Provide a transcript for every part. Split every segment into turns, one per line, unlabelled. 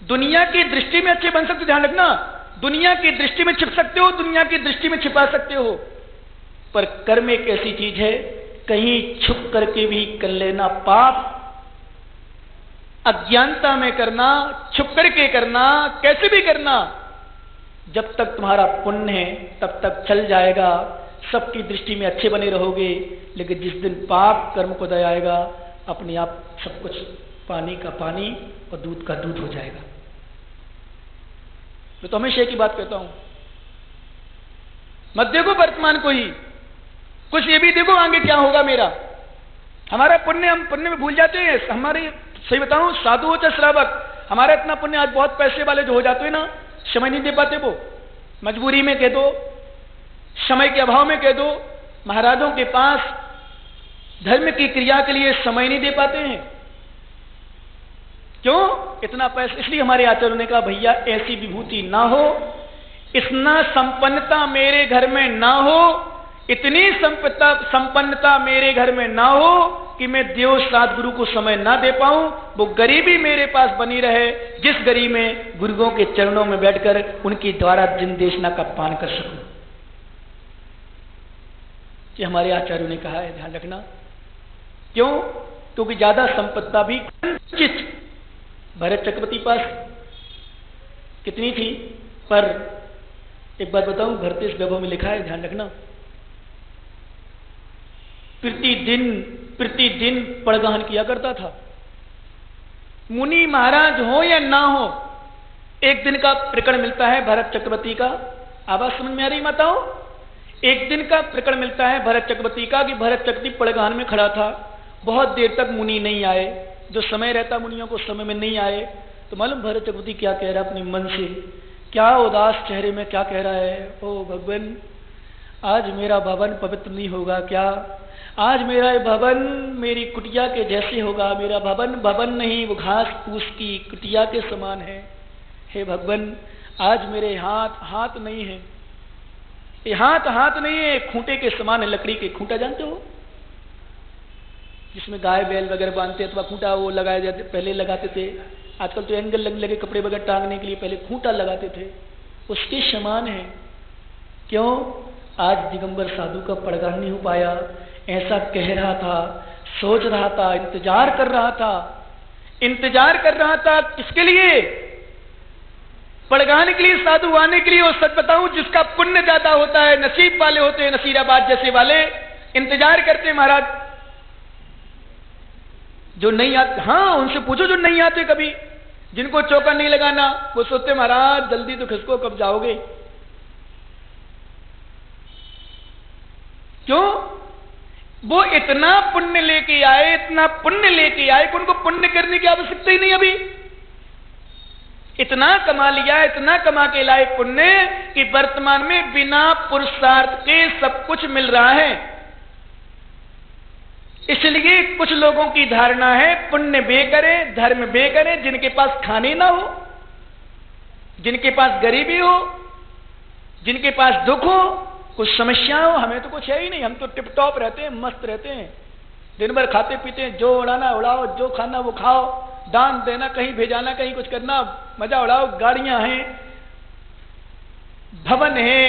दुनिया की दृष्टि में अच्छे बन सकते, ध्यान रखना, दुनिया की दृष्टि में छिप सकते हो, दुनिया की दृष्टि में छिपा सकते हो, पर कर्म एक ऐसी चीज है, कहीं छुप करके भी कर लेना पाप, अज्ञानता में करना, छुप करके करना, कैसे भी करना, जब तक तुम्हारा पुण्य है तब तक चल जाएगा, सबकी दृष्टि में अच्छे बने रहोगे। लेकिन जिस दिन पाप कर्म को दया आएगा, अपने आप सब कुछ पानी का पानी और दूध का दूध हो जाएगा। तो हमेशा एक ही बात कहता हूं, मत देखो वर्तमान को ही, कुछ ये भी देखो आगे क्या होगा मेरा। हमारा पुण्य हम पुण्य में भूल जाते हैं। हमारे, सही बताऊं, साधु हो चाहे श्रावक, हमारा इतना पुण्य, आज बहुत पैसे वाले जो हो जाते हैं ना, समय नहीं दे पाते, वो मजबूरी में कह दो, समय के अभाव में कह दो, महाराजों के पास धर्म की क्रिया के लिए समय नहीं दे पाते हैं। क्यों? इतना पैसा। इसलिए हमारे आचार्यों ने कहा, भैया ऐसी विभूति ना हो, इतना संपन्नता मेरे घर में ना हो, इतनी संपन्नता मेरे घर में ना हो कि मैं देव सद्गुरु को समय ना दे पाऊं। वो गरीबी मेरे पास बनी रहे, जिस गरीबी में गुरुओं के चरणों में बैठकर उनके द्वारा जिन देशना का पान कर सकूं। ये हमारे आचार्यों ने कहा है, ध्यान रखना। क्यों? क्योंकि ज्यादा संपत्ता भी कंचित भरत चक्रवर्ती पास कितनी थी, पर एक बात बताऊं, भरतेश वैभव में लिखा है, ध्यान रखना, प्रतिदिन पड़गाहन किया करता था। मुनि महाराज हो या ना हो, एक दिन का प्रकरण मिलता है भरत चक्रवर्ती का। आवाज समझ में आ रही माताओं? एक दिन का प्रकरण मिलता है भरत चक्रवर्ती का कि भरत चक्रवर्ती पड़गाहन में खड़ा था, बहुत देर तक मुनि नहीं आए। जो समय रहता मुनियों को, समय में नहीं आए। तो मालूम भरत चक्रवर्ती क्या कह रहा है अपने मन से, क्या उदास चेहरे में क्या कह रहा है, ओ भगवान, आज मेरा भवन पवित्र नहीं होगा क्या? आज मेरा ये भवन मेरी कुटिया के जैसे होगा। मेरा भवन भवन नहीं, वो घास फूस की कुटिया के समान है। हे भगवान, आज मेरे हाथ नहीं है, ये हाथ नहीं है, खूंटे के समान है, लकड़ी के खूंटा जानते हो, जिसमें गाय बैल वगैरह बांधते, अथवा खूंटा वो लगाए जाते, पहले लगाते थे। आजकल तो एंगल लगे कपड़े वगैरह टांगने के लिए, पहले खूंटा लगाते थे, उसके समान है। क्यों? आज दिगंबर साधु का पड़गाहन नहीं हो पाया, ऐसा कह रहा था, सोच रहा था, इंतजार कर रहा था। किसके लिए? पड़गाहन के लिए, साधु आने के लिए। और सच बताऊं, जिसका पुण्य ज्यादा होता है, नसीब वाले होते हैं, नसीराबाद जैसे वाले इंतजार करते हैं महाराज। जो नहीं आते, हाँ उनसे पूछो जो नहीं आते कभी, जिनको चौका नहीं लगाना, वो सोचते महाराज जल्दी तो खिसको, कब जाओगे। क्यों? वो इतना पुण्य लेके आए कि उनको पुण्य करने की आवश्यकता ही नहीं। अभी इतना कमा लिया, इतना कमा के लाए पुण्य कि वर्तमान में बिना पुरुषार्थ के सब कुछ मिल रहा है। इसलिए कुछ लोगों की धारणा है पुण्य बे करें, धर्म बे करें, जिनके पास खाने ना हो, जिनके पास गरीबी हो, जिनके पास दुख हो, कुछ समस्या हो। हमें तो कुछ है ही नहीं, हम तो टिप टॉप रहते हैं, मस्त रहते हैं, दिन भर खाते पीते हैं, जो उड़ाना उड़ाओ, जो खाना वो खाओ, दान देना, कहीं भेजाना, कहीं कुछ करना, मजा उड़ाओ। गाड़ियां हैं, भवन है,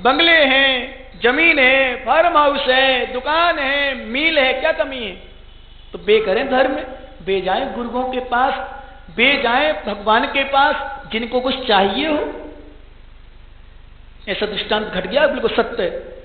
बंगले हैं, जमीन है, फार्म हाउस है, दुकान है, मील है, क्या कमी है? तो बे करें धर्म, बे जाएं गुरुओं के पास, बे जाएं भगवान के पास, जिनको कुछ चाहिए हो। ऐसा दृष्टांत घट गया, बिल्कुल सत्य है।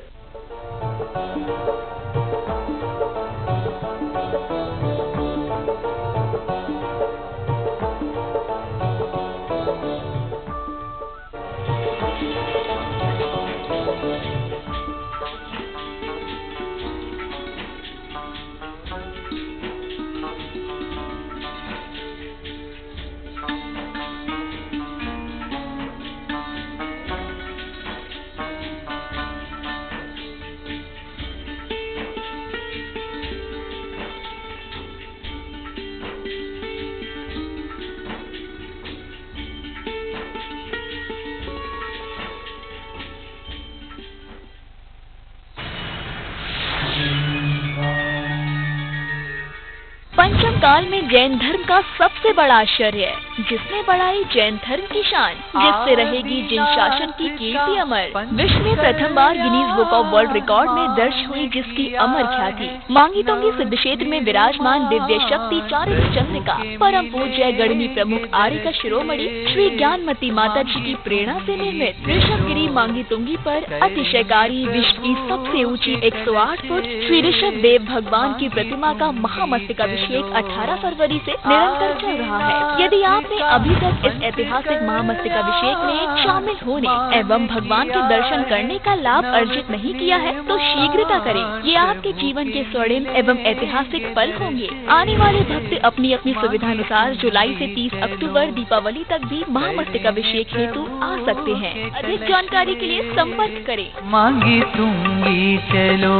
पंचम काल में जैन धर्म का सबसे बड़ा आश्चर्य है जिसने बढ़ाई जैन धर्म की शान, जिससे रहेगी जिन शासन की कीर्ति अमर। विश्व में प्रथम बार Guinness book of world record में दर्ज हुई जिसकी अमर ख्याति। मांगी तुंगी सिद्ध क्षेत्र में विराजमान दिव्य शक्ति चारित्र चंद्रिका, परम पूज्य गढ़नी प्रमुख आर्य का शिरोमणि श्री ज्ञानमती माता जी की प्रेरणा से निर्मित ऋषभगिरी मांगी तुंगी पर अतिशयकारी विश्व की सबसे ऊंची 108 फुट श्री ऋषभ देव भगवान की प्रतिमा का महामस्तकाभिषेक 18 फरवरी से निरंतर चल रहा है। यदि आपने अभी तक इस ऐतिहासिक महामस्तकाभिषेक में शामिल होने एवं भगवान के दर्शन करने का लाभ अर्जित नहीं किया है तो शीघ्रता करें। ये आपके जीवन के स्वर्णिम एवं ऐतिहासिक पल होंगे। आने वाले भक्त अपनी अपनी सुविधानुसार जुलाई से 30 अक्टूबर दीपावली तक भी महामस्तकाभिषेक हेतु आ सकते हैं। अधिक जानकारी के लिए संपर्क करें।
मांगी तुंगी चलो।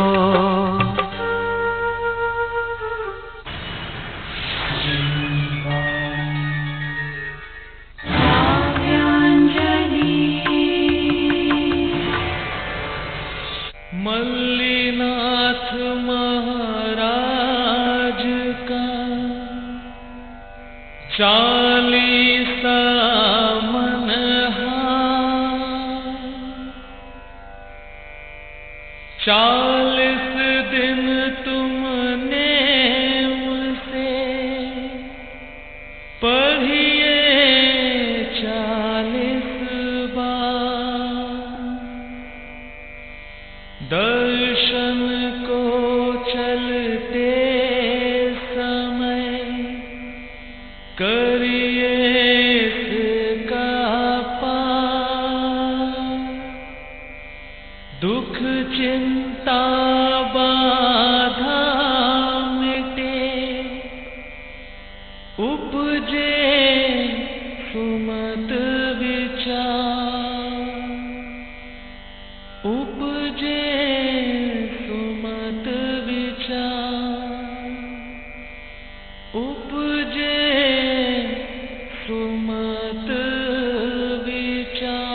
मल्लीनाथ महाराज का 40 मन हार, 40 दिन तुमने मुझसे पढ़िए 40 बार। दर्शन को चलते समय करिए इसका पार। दुख चिंता बाधा मिटे, उपजे सुमत विचार। उपजे सुमत विचार, उपजे सुमत विचार।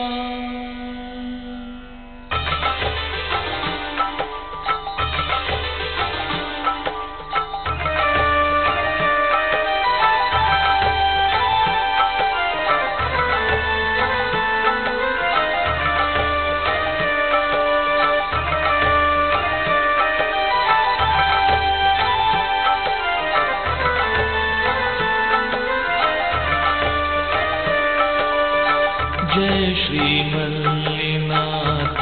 जय श्री मल्लीनाथ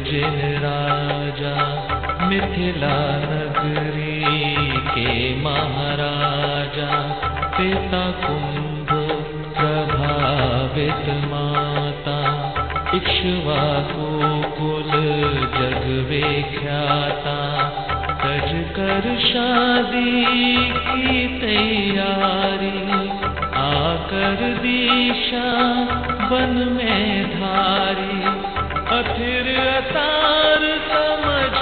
जिन राजा, मिथिला नगरी के महाराजा। पिता कुंभ प्रभावित माता, इक्ष्वाकु कुल जग विख्याता। तज कर शादी की तैयारी, आकर दिशा वन में धारी। अथिर अतार समझ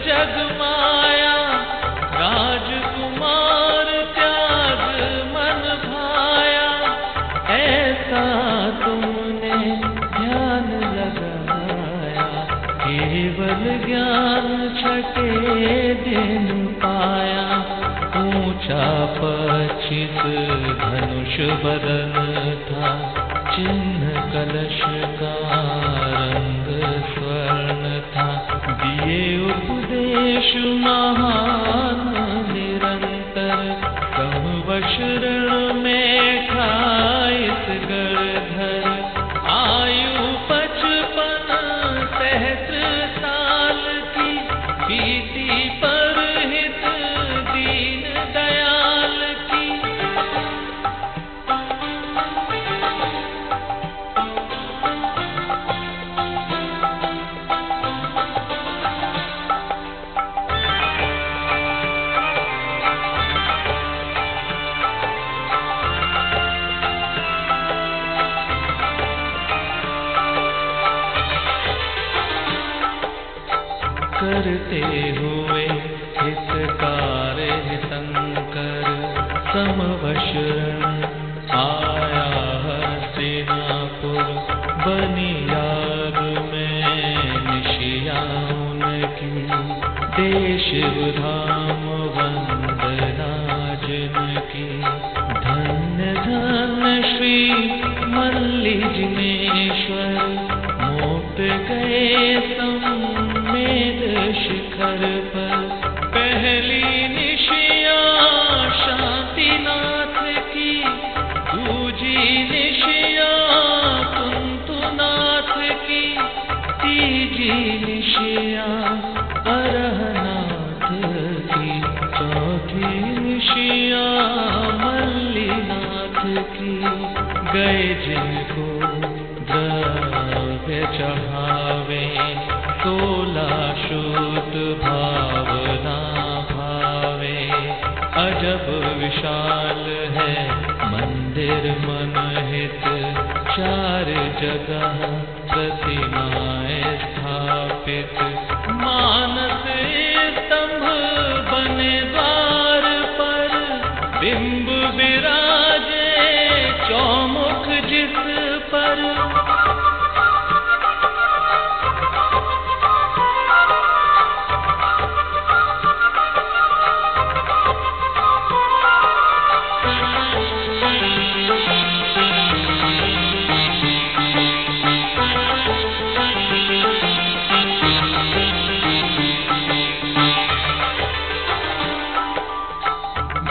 जग माया, राजकुमार त्याग मन भाया। ऐसा तुमने ध्यान लगाया, केवल ज्ञान छठे दिन पाया। ऊंचा 25 धनुष बदन था, चिन्ह कलश का रंग स्वर्ण था। दिए उपदेश महान निरंतर, समवश ऋण में 28 गढ़धर। आयु 55 सहस्र साल की, बीती पर हित दीन दयाल की। करते हुए हितकार हितंकर, समवश आया हस्तिनापुर। बनियाद में निशिया उनकी, देश धाम वंदना जिनकी। धन्य धन्य श्री
मल्ली जिनेश्वर मोट गए सम्मेद शिखर पर। पहली निशिया शांतिनाथ की, दूजी निशिया कुंतुनाथ की, तीजी निशिया अरहनाथ की, चौथी निशिया मल्लीनाथ की। गए जिनको द्रव्य चढ़ावे, 16 शुद्ध भावना भावे। अजब विशाल है मंदिर मनहित, 4 जगह प्रतिमाएं स्थापित। मानस स्तंभ बने द्वार पर, बिंब विराजे चौमुख जिस पर।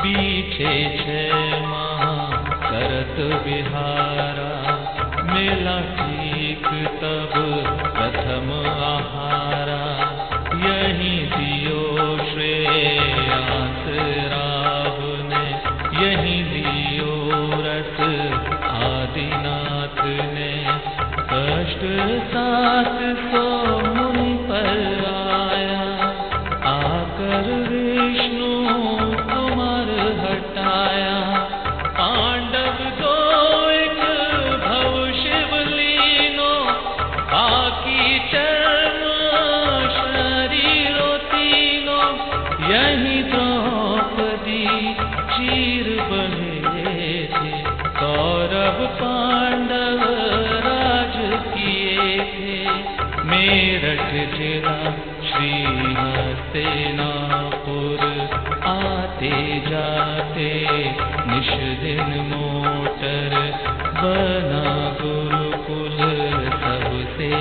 बीछे 6 माह करत विहारा, मेला ठीक तब प्रथम आहारा। यही दियो श्रेयांस राव ने, यही दियो रस आदिनाथ ने। कष्ट 700 मुनि पर आया, आकर विष्णु कुमार हटाया। पांडव 2 एक भव शिवलीनो, बाकी चर्म शरीरों तीनों। यही द्रौपदी चीर बहे थे, कौरव पांडव राज किए थे। मेरठ जिला श्री हस्तिनापुर, आते जाते निश दिन मोटर। बना गुरुकुल सबसे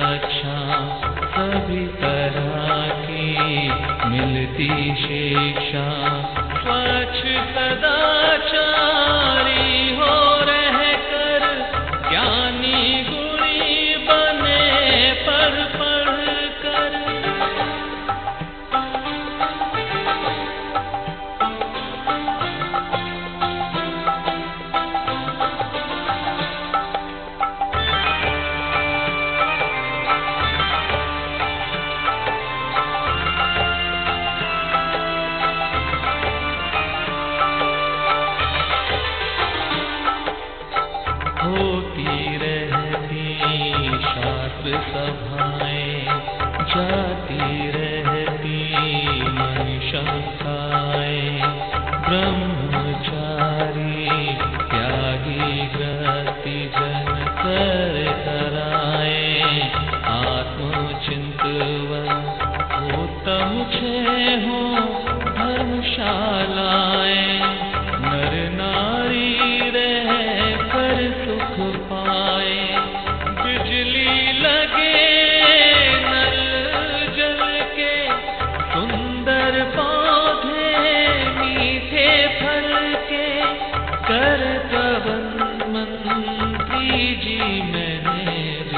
अच्छा, सभी तरह की मिलती शिक्षा। स्वच्छ सदाचारी हो रहकर, ज्ञानी गुणी बने पर पढ़ कर। होती रहती शास्त्र सभाएं, जाती रहती मनीषाएं। ब्रह्मचारी त्यागी ग्रहति जन कर कराए। आत्मचिंतवन उत्तम 6 हो धर्मशालाएं। नर नारी रह कर सुख पाए, बिजली लगे नल जल के। सुंदर पौधे मीठे फल के, कर तवन मंत्री जी मैनेज।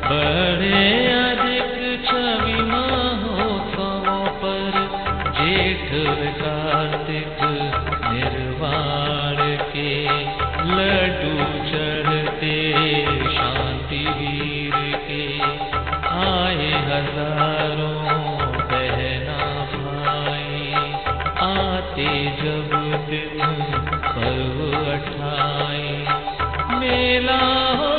बड़े अधिक 6 महोत्सवों पर, जेठ कार्तिक निर्वाण के। लड्डू चढ़ते शांति वीर के, आए हजारों बहना भाई। आते जब दिन पर्व 28, मेला हो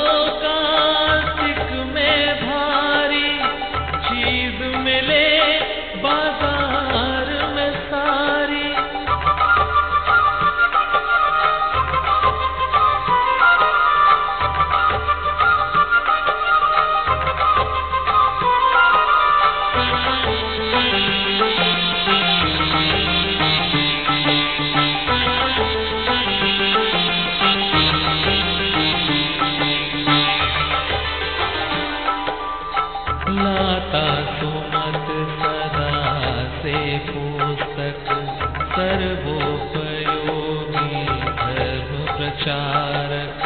तारक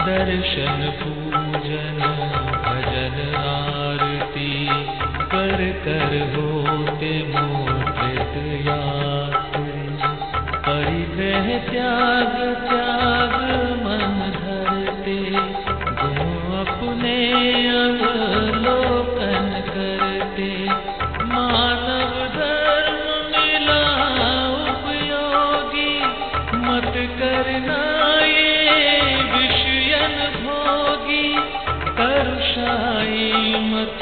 दर्शन पूजन भजन आरती कर कर होते मोहित यात्री परिग्रह त्याग त्याग मन धरते गुण अपने अवलोकन करते मानव धर्म मिला उपयोगी मत करना ये विषयन भोगी करुषाई मत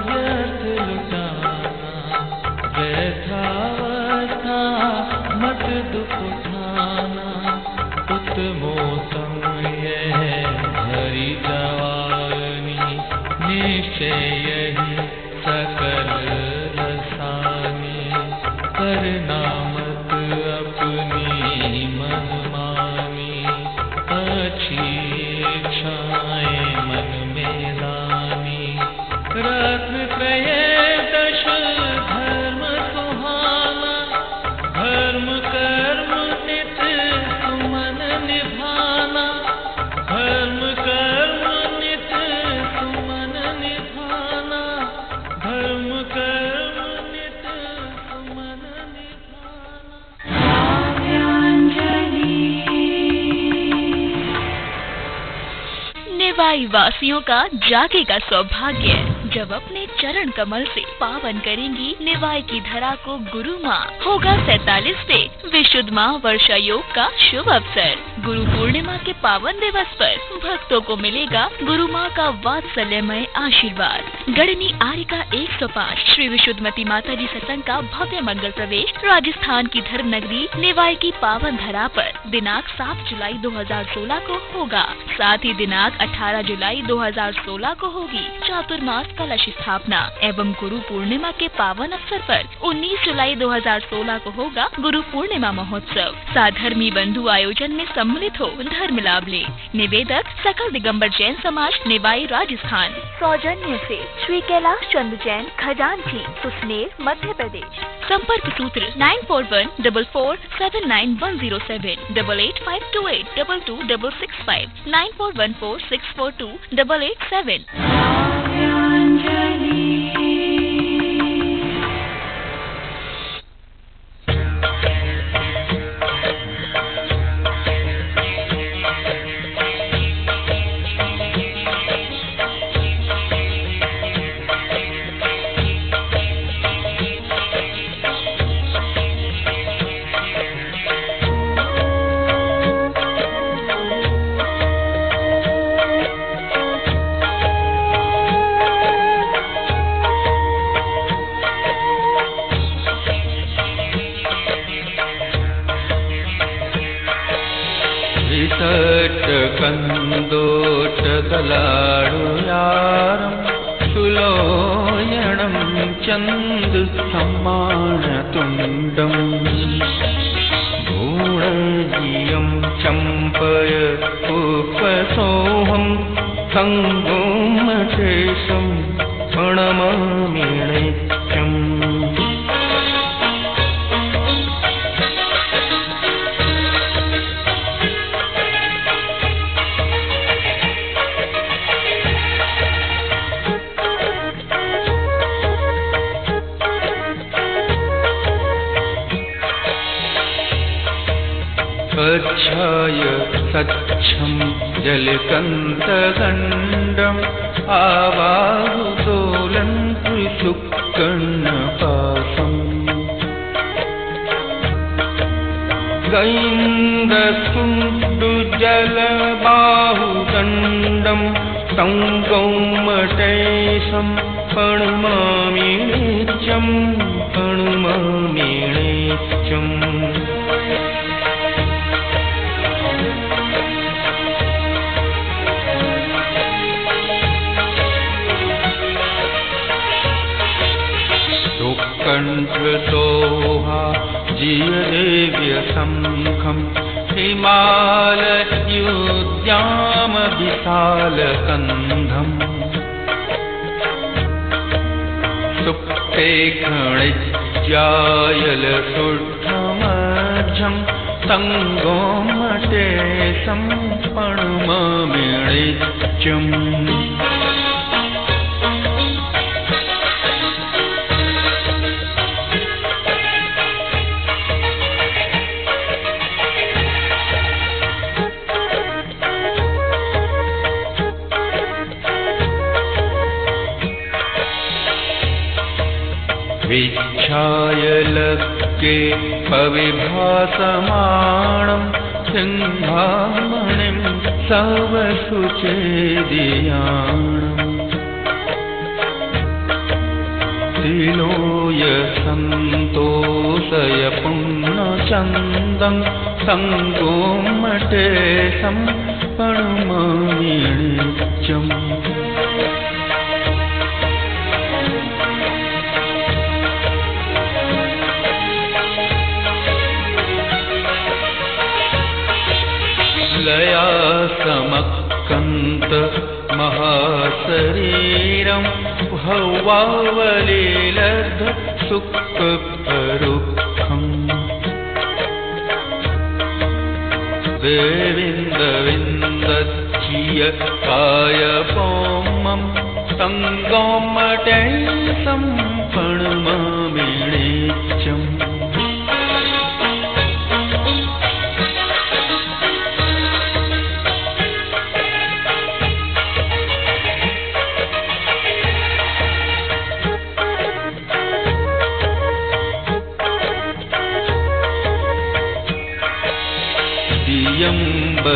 व्यर्थ लुटाना व्यथावस्था मत दुख उठाना उत्तमोत्तम यह हरि जवानी निश्चय यही सकल रसानी करना मत अपनी मनमानी अच्छी इच्छाएं मन में लानी रत्न त्रयोदश धर्म सुहाना धर्म कर्म नित सुमन निभाना धर्म कर्म नित सुमन निभाना धर्म कर्म नित सुमन निभाना।
निवाई वासियों का जागेगा सौभाग्य जब अपने चरण कमल से पावन करेंगी निवाई की धरा को गुरु माँ। होगा 47वें विशुद्ध माह वर्षा योग का शुभ अवसर। गुरु पूर्णिमा के पावन दिवस पर भक्तों को मिलेगा गुरु माँ का वात्सल्यमय आशीर्वाद। गढ़नी आरिका 105 श्री विशुद्धमती माता जी सत्संग का भव्य मंगल प्रवेश राजस्थान की धर्म नगरी निवाई की पावन धरा पर दिनांक 7 जुलाई 2016 को होगा। साथ ही दिनांक 18 जुलाई 2016 को होगी चातुर्मास कलश स्थापना एवं गुरु पूर्णिमा के पावन अवसर पर 19 जुलाई 2016 को होगा गुरु पूर्णिमा महोत्सव। साधर्मी बंधु आयोजन में सम्मिलित हो धर्म लाभ ले। निवेदक सकल दिगंबर जैन समाज निवाई राजस्थान। सौजन्य से श्री कैलाश चंद्र जैन खजांची सुसनेर मध्य प्रदेश। संपर्क सूत्र 9414479107 8852822665 9414642887।
कन्दोटकलाडुयारं सुलोयणं चन्दसम्मानतुण्डम् भूणजीयं चम्पय पुष्पसोऽहं सङ्गोमशेषं प्रणमामि नित्यम्। कच्छाय सच्छं जलकन्तगण्डम् आवाहुदोलं त्रिशुक्कण्णपासम् गैन्दसुण्डुजलबाहुदण्डं सङ्गौमटेशं प्रणमामि नित्यं प्रणमामि नित्यम्। कंठतोहा जियदेव्यशङ्खं हिमालयोद्यामविशालकन्धम् सुप्ते खणिज्यायलसुष्ठमध्यं संगोमटे संपणुमामिणित्यम् विच्छाय लक्के पविभासमाणं सिंहामणिं सवसुचेदियाणम् तिलोय सन्तोषय पुण्यचन्दं संगोमटे संपणुमामिणित्यम् लया समक्कन्त महाशरीरं भवावलीलब्ध सुखपरुखम् देविन्दविन्दच्चिय कायपौमं संगोमटे संपणुमामिणित्यम्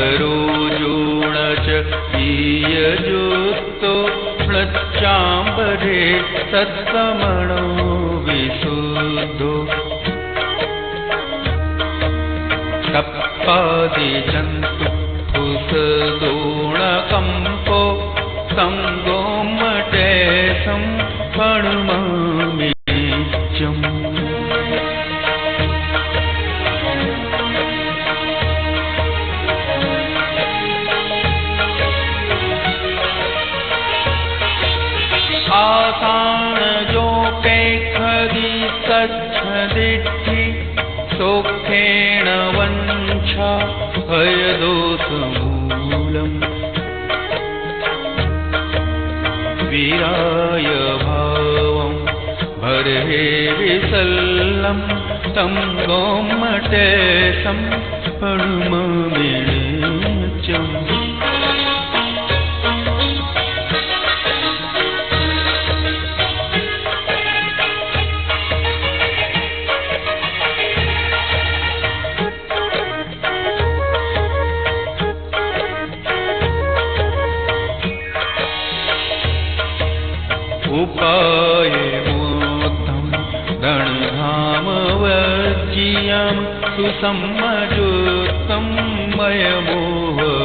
दियंबरोजोण च ईयजुक्तो म्लच्चाम्बरे तत्समणो विशुद्धो तप्पादिजन्तु फुसदोणकम्पो संगोमटे संपणुमामिणित्यम् आसाण जो पेखदि सच्छदिद्धि सोखेण वंशा भयदोषमूलम् वीराय भावं भरे विसल्लं तं गोमटे संपणुमामिणित्यम् उपाये मोद्धं गणधामवर्ज्यं सुसम्मजुक्तं मयमोहहारयन्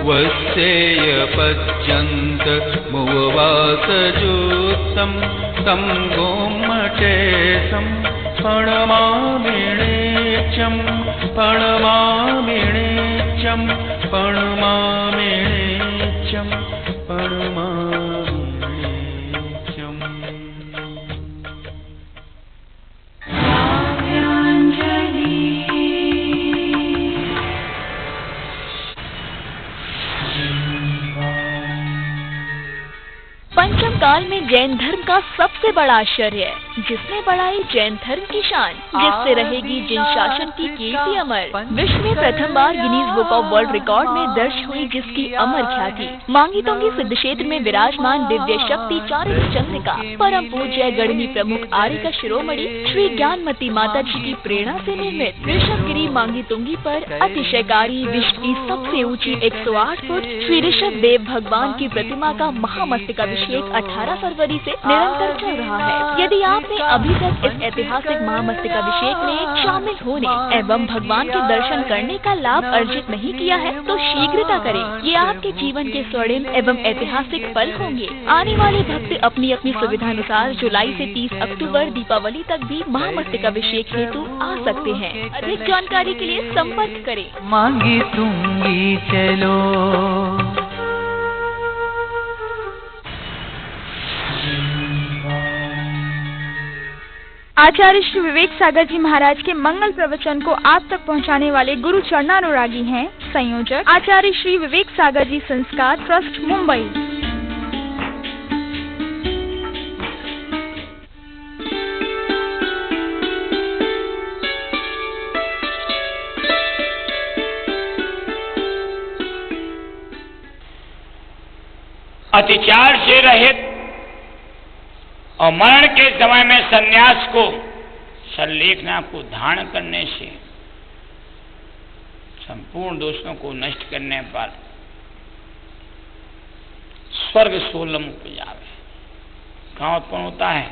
वस्येय पच्यन्त मुवासजुक्तं तं गोमटे संपणुमामिणित्यम् पणुमामिणित्यम् पणुमामिणित्यम् पणुमामिणित्यम्।
पंचम काल में जैन धर्म का सबसे बड़ा आश्चर्य जिसने बढ़ाई जैन धर्म की शान, जिससे रहेगी जिन शासन की कीर्ति अमर। विश्व में प्रथम बार Guinness book of world record में दर्ज हुई जिसकी अमर ख्याति। मांगीतोंगी सिद्ध क्षेत्र में विराजमान दिव्य शक्ति चारित्र चंद्रिका परम पूज्य गणनी प्रमुख आर्य का शिरोमणि श्री ज्ञानमती माता जी की प्रेरणा से निर्मित ऋषभगिरी मांगीतुंगी पर अतिशयकारी विश्व की सबसे ऊंची 108 फुट श्री ऋषभ देव भगवान की प्रतिमा का महामस्तकाभिषेक 18 फरवरी से निरंतर चल रहा है। यदि आपने अभी तक इस ऐतिहासिक महामस्तकाभिषेक में शामिल होने एवं भगवान के दर्शन करने का लाभ अर्जित नहीं किया है तो शीघ्रता करें। ये आपके जीवन के स्वर्णिम एवं ऐतिहासिक पल होंगे। आने वाले भक्त अपनी अपनी सुविधानुसार जुलाई से 30 अक्टूबर दीपावली तक भी महामस्तकाभिषेक हेतु आ सकते हैं। अधिक जानकारी के लिए संपर्क करें।
मांगीतुंगी चलो
आचार्य श्री विवेक सागर जी महाराज के मंगल प्रवचन को आप तक पहुंचाने वाले गुरु चरणानुरागी हैं संयोजक आचार्य श्री विवेक सागर जी संस्कार ट्रस्ट मुंबई।
अतिचार से रहित और मरण के समय में संन्यास को संलेखना को धारण करने से संपूर्ण दोषों को नष्ट करने पर स्वर्ग सोलम उपजावे। कहाँ उत्पन्न होता है?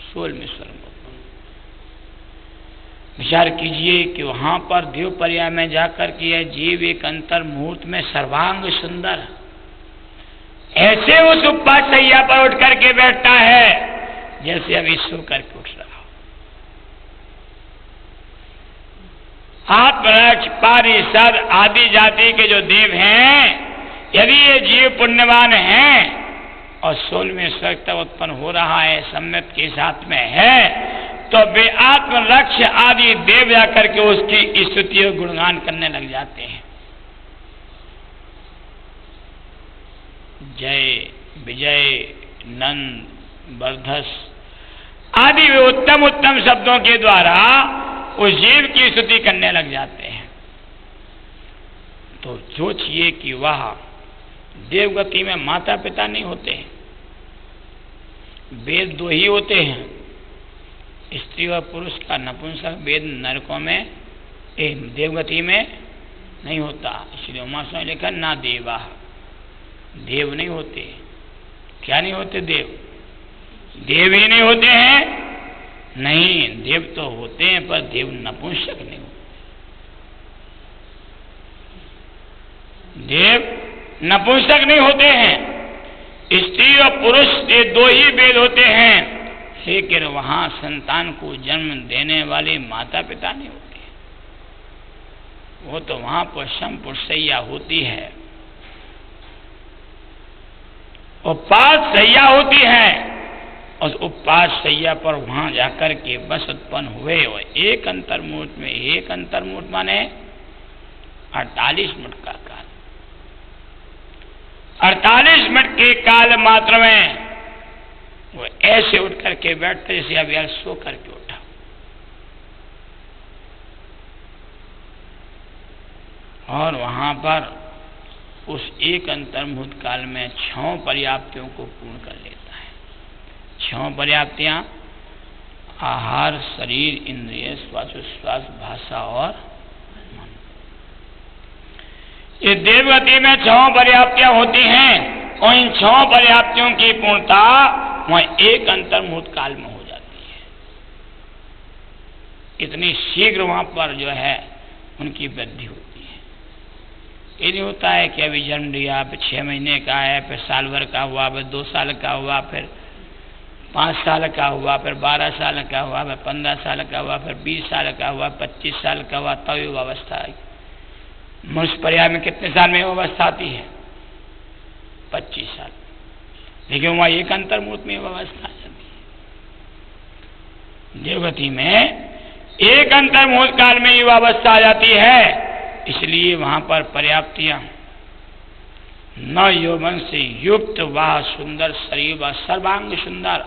सोल में स्वर्ग उत्पन्न। विचार कीजिए कि वहां पर देव पर्याय में जाकर के यह जीव एक अंतर मुहूर्त में सर्वांग सुंदर ऐसे उस उपवास शैया पर उठ करके बैठता है जैसे अभी सो करके उठ रहा हो। आत्मरक्ष पारिषद आदि जाति के जो देव हैं, यदि ये जीव पुण्यवान हैं और 16वें स्वर्ग तक उत्पन्न हो रहा है, सम्यक के साथ में है, तो वे आत्मरक्ष आदि देव जाकर के उसकी स्तुति और गुणगान करने लग जाते हैं। जय विजय नंद वर्धस आदि वे उत्तम उत्तम शब्दों के द्वारा उस जीव की स्तुति करने लग जाते हैं। तो सोचिए कि वह देवगति में माता पिता नहीं होते हैं, वेद दो ही होते हैं, स्त्री और पुरुष का नपुंसक वेद नरकों में देवगति में नहीं होता। इसलिए उमा स्वामी लिखा ना देवा, देव नहीं होते। क्या नहीं होते? देव देव ही नहीं होते हैं। नहीं, देव तो होते हैं पर देव नपुंसक नहीं होते। देव नपुंसक नहीं होते हैं। स्त्री और पुरुष ये दो ही वेद होते हैं, लेकिन वहां संतान को जन्म देने वाले माता पिता नहीं होते। वो तो वहां पर संपुरुषैया होती है, उपवास शैया होती है, और उपवास शैया पर वहां जाकर के बस उत्पन्न हुए। और एक अंतर्मुहूर्त में, एक अंतर्मुहूर्त माने 48 मिनट का काल, 48 मिनट के काल मात्र में वो ऐसे उठ करके बैठते जैसे अभी सो करके उठा। और वहां पर उस एक अंतर्मुहूर्त काल में 6 पर्याप्तियों को पूर्ण कर लेता है। 6 पर्याप्तियां आहार, शरीर, इंद्रिय, श्वासोच्छ्वास, भाषा और मन। ये देवगति में 6 पर्याप्तियां होती हैं, और इन 6 पर्याप्तियों की पूर्णता वह एक अंतर्मुहूर्त काल में हो जाती है। इतनी शीघ्र वहां पर जो है उनकी वृद्धि होती है। ये नहीं होता है कि अभी जन्म लिया, फिर 6 महीने का है, फिर साल भर का हुआ, फिर 2 साल का हुआ, फिर 5 साल का हुआ, फिर 12 साल का हुआ, फिर 15 साल का हुआ, फिर 20 साल का हुआ, 25 साल का हुआ, तब युवा अवस्था आई। मनुष्य पर्याय में कितने साल में अवस्था आती है? 25 साल। लेकिन वहां एक अंतर्मुहूर्त में अवस्था आ जाती है। देवगति में एक अंतर्मुहूर्त काल में युवा अवस्था आ जाती है। इसलिए वहां पर पर्याप्तियां न यौवन से युक्त वह सुंदर शरीर व सर्वांग सुंदर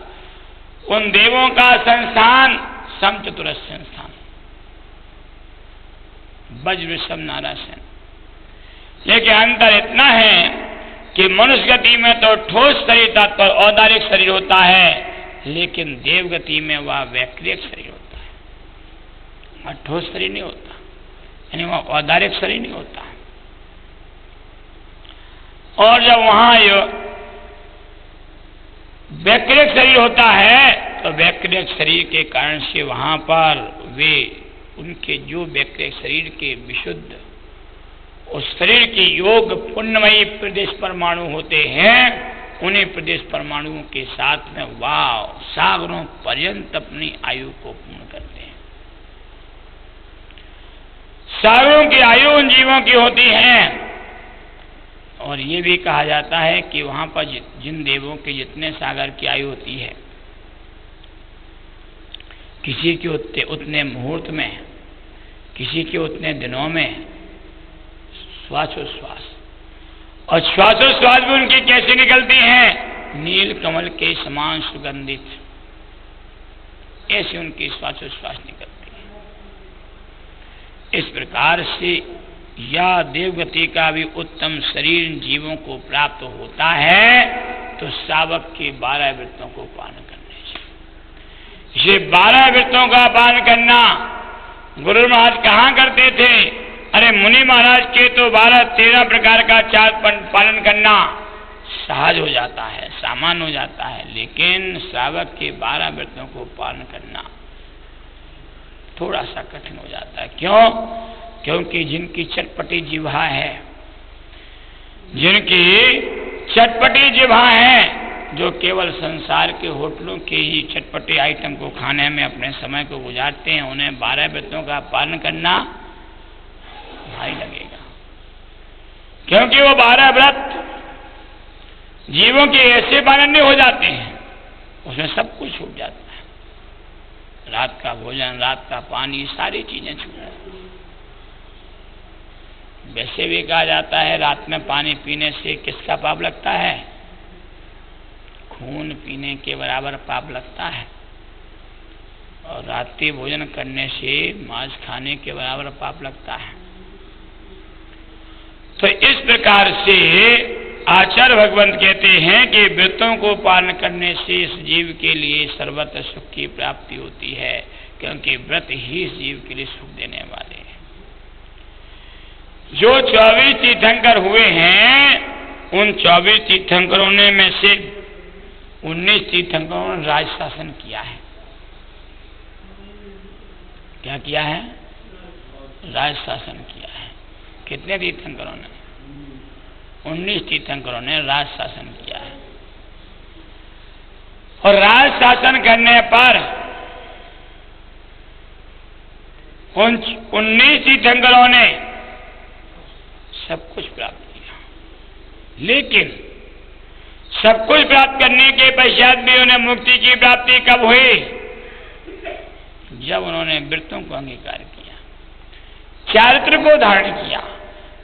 उन देवों का संस्थान समचतुर संस्थान वज्र सब नारासन। लेकिन अंतर इतना है कि मनुष्य गति में तो ठोस शरीर तत्पर औदारिक शरीर होता है, लेकिन देवगति में वह वैक्रिक शरीर होता है, वह ठोस शरीर नहीं होता, यानी वह औदारिक शरीर नहीं होता। और जब वहां वैक्रिक शरीर होता है तो वैक्रिक शरीर के कारण से वहां पर वे उनके जो वैक्रिक शरीर के विशुद्ध उस शरीर के योग पुण्यमयी प्रदेश परमाणु होते हैं, उन्हीं प्रदेश परमाणुओं के साथ में वाव सागरों पर्यंत अपनी आयु को पूर्ण करते हैं। सागरों की आयु उन जीवों की होती है। और ये भी कहा जाता है कि वहां पर जिन देवों के जितने सागर की आयु होती है किसी के उतने मुहूर्त में, किसी के उतने दिनों में श्वासोश्वास, और श्वासोश्वास भी उनकी कैसी निकलती हैं? नील कमल के समान सुगंधित, ऐसी उनकी श्वासोश्वास निकलती है। इस प्रकार से या देवगति का भी उत्तम शरीर जीवों को प्राप्त होता है तो सावक के 12 वृत्तों को पालन करने से। ये 12 वृत्तों का पालन करना गुरु महाराज कहाँ करते थे? अरे मुनि महाराज के तो 12-13 प्रकार का चार पालन करना सहज हो जाता है, सामान्य हो जाता है, लेकिन श्रावक के 12 वृत्तों को पालन करना थोड़ा सा कठिन हो जाता है। क्यों? क्योंकि जिनकी चटपटी जिह्वा है, जिनकी चटपटी जिह्वा है, जो केवल संसार के होटलों के ही चटपटे आइटम को खाने में अपने समय को गुजारते हैं, उन्हें 12 वृत्तों का पालन करना भारी लगेगा। क्योंकि वो 12 व्रत जीवों के ऐसे पालन हो जाते हैं, उसमें सब कुछ छूट जाता है। रात का भोजन, रात का पानी, सारी चीजें छूट जाती हैं। वैसे भी कहा जाता है रात में पानी पीने से किसका पाप लगता है? खून पीने के बराबर पाप लगता है, और रात्रि भोजन करने से मांस खाने के बराबर पाप लगता है। तो इस प्रकार से आचार्य भगवंत कहते हैं कि व्रतों को पालन करने से इस जीव के लिए सर्वत्र सुख की प्राप्ति होती है, क्योंकि व्रत ही इस जीव के लिए सुख देने वाले हैं। जो 24 तीर्थंकर हुए हैं, उन 24 तीर्थंकरों ने में से 19 तीर्थंकरों ने राज शासन किया है। क्या किया है? राज शासन किया है। कितने तीर्थंकरों ने? 19 तीर्थंकरों ने राज शासन किया है। और राज शासन करने पर उन 19 तीर्थंकरों ने सब कुछ प्राप्त किया, लेकिन सब कुछ प्राप्त करने के पश्चात भी उन्हें मुक्ति की प्राप्ति कब हुई? जब उन्होंने व्रतों को अंगीकार किया, चारित्र को धारण किया।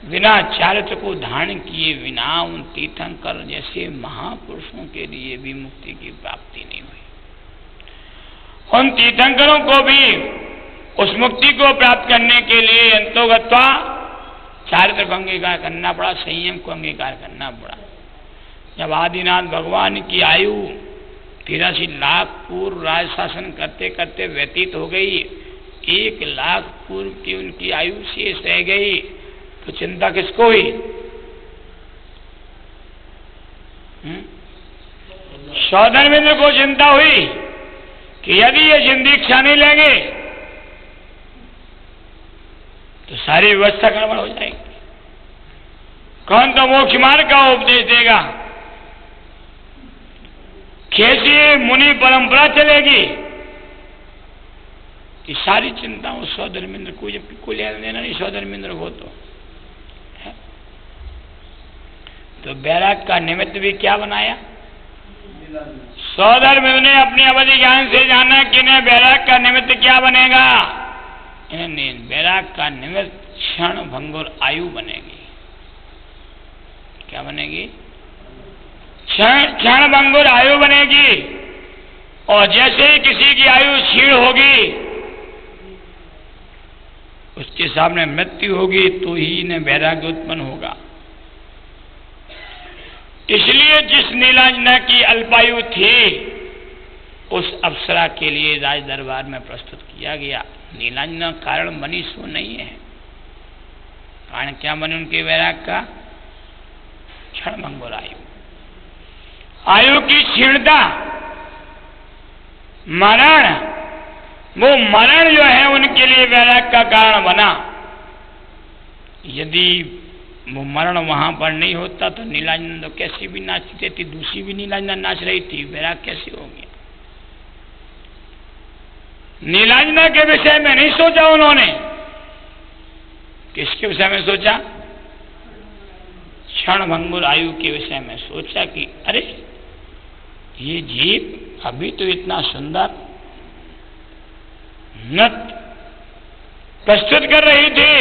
बिना चारित्र को धारण किए बिना उन तीर्थंकर जैसे महापुरुषों के लिए भी मुक्ति की प्राप्ति नहीं हुई। उन तीर्थंकरों को भी उस मुक्ति को प्राप्त करने के लिए अंतोगत्वा चारित्र को अंगीकार करना पड़ा, संयम को अंगीकार करना पड़ा। जब आदिनाथ भगवान की आयु 83 लाख पूर्व राज शासन करते करते व्यतीत हो गई, 1 लाख पूर्व की उनकी आयु शेष रह गई, तो चिंता किसको हुई? सौधर्मेंद्र को चिंता हुई कि यदि ये दीक्षा नहीं लेंगे तो सारी व्यवस्था गड़बड़ हो जाएगी। कौन तो मोक्ष मार्ग का उपदेश देगा? कैसी मुनि परंपरा चलेगी? कि सारी चिंता उस सौधर्मेंद्र को, जब कोई लेना देना नहीं सौधर्मेंद्र को, तो बैराग का निमित्त भी क्या बनाया? सौधर्मेंद्र ने अपनी अवधि ज्ञान से जाना कि इन्हें बैराग का निमित्त क्या बनेगा? इन्हें बैराग का निमित्त क्षण भंगुर आयु बनेगी। क्या बनेगी? क्षण भंगुर आयु बनेगी। और जैसे ही किसी की आयु क्षीण होगी, उसके सामने मृत्यु होगी, तो ही इन्हें वैराग्य उत्पन्न होगा। इसलिए जिस नीलांजना की अल्पायु थी, उस अप्सरा के लिए राज दरबार में प्रस्तुत किया गया। नीलांजना कारण बनी सो नहीं है। कारण क्या बने उनके वैराग का? क्षण भंगुर आयु, आयु की क्षीणता, मरण। वो मरण जो है उनके लिए वैराग का कारण बना। यदि वो मरण वहां पर नहीं होता तो नीलांजना तो कैसी भी नाचती थी, दूसरी भी नीलांजना नाच रही थी, वैराग कैसे हो गया? नीलांजना के विषय में नहीं सोचा उन्होंने। किसके विषय में सोचा? क्षण भंगुर आयु के विषय में सोचा कि अरे ये जीव अभी तो इतना सुंदर, नृत्य प्रस्तुत कर रही थी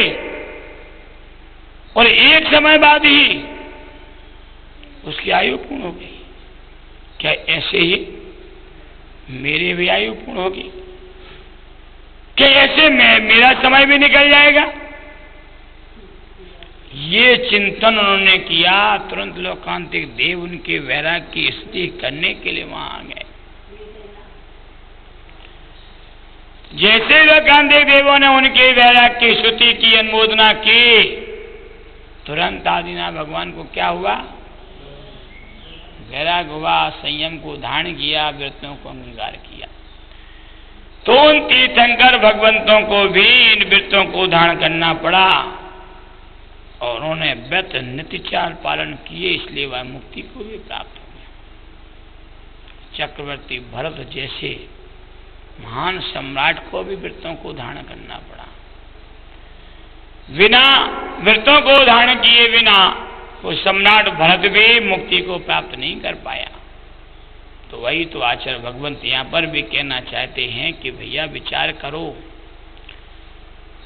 और एक समय बाद ही उसकी आयु पूर्ण हो गई। क्या ऐसे ही मेरी भी आयु पूर्ण होगी? क्या ऐसे मेरा समय भी निकल जाएगा? ये चिंतन उन्होंने किया। तुरंत लोकांतिक देव उनके वैराग्य की स्तुति करने के लिए वहां आ गए। जैसे लोकांतिक देवों ने उनके वैराग्य की स्तुति की, अनुमोदना की, तुरंत आदिनाथ भगवान को क्या हुआ? वैराग्य हुआ, संयम को धारण किया, व्रतों को अंगीकार किया। तो उन तीर्थंकर भगवंतों को भी इन व्रतों को धारण करना पड़ा और उन्होंने व्रत नीतिचार पालन किए, इसलिए वह मुक्ति को भी प्राप्त हो गया। चक्रवर्ती भरत जैसे महान सम्राट को भी व्रतों को धारण करना पड़ा। बिना व्रतों को धारण किए बिना वो सम्राट भरत भी मुक्ति को प्राप्त नहीं कर पाया। तो वही तो आचार्य भगवंत यहाँ पर भी कहना चाहते हैं कि भैया विचार करो,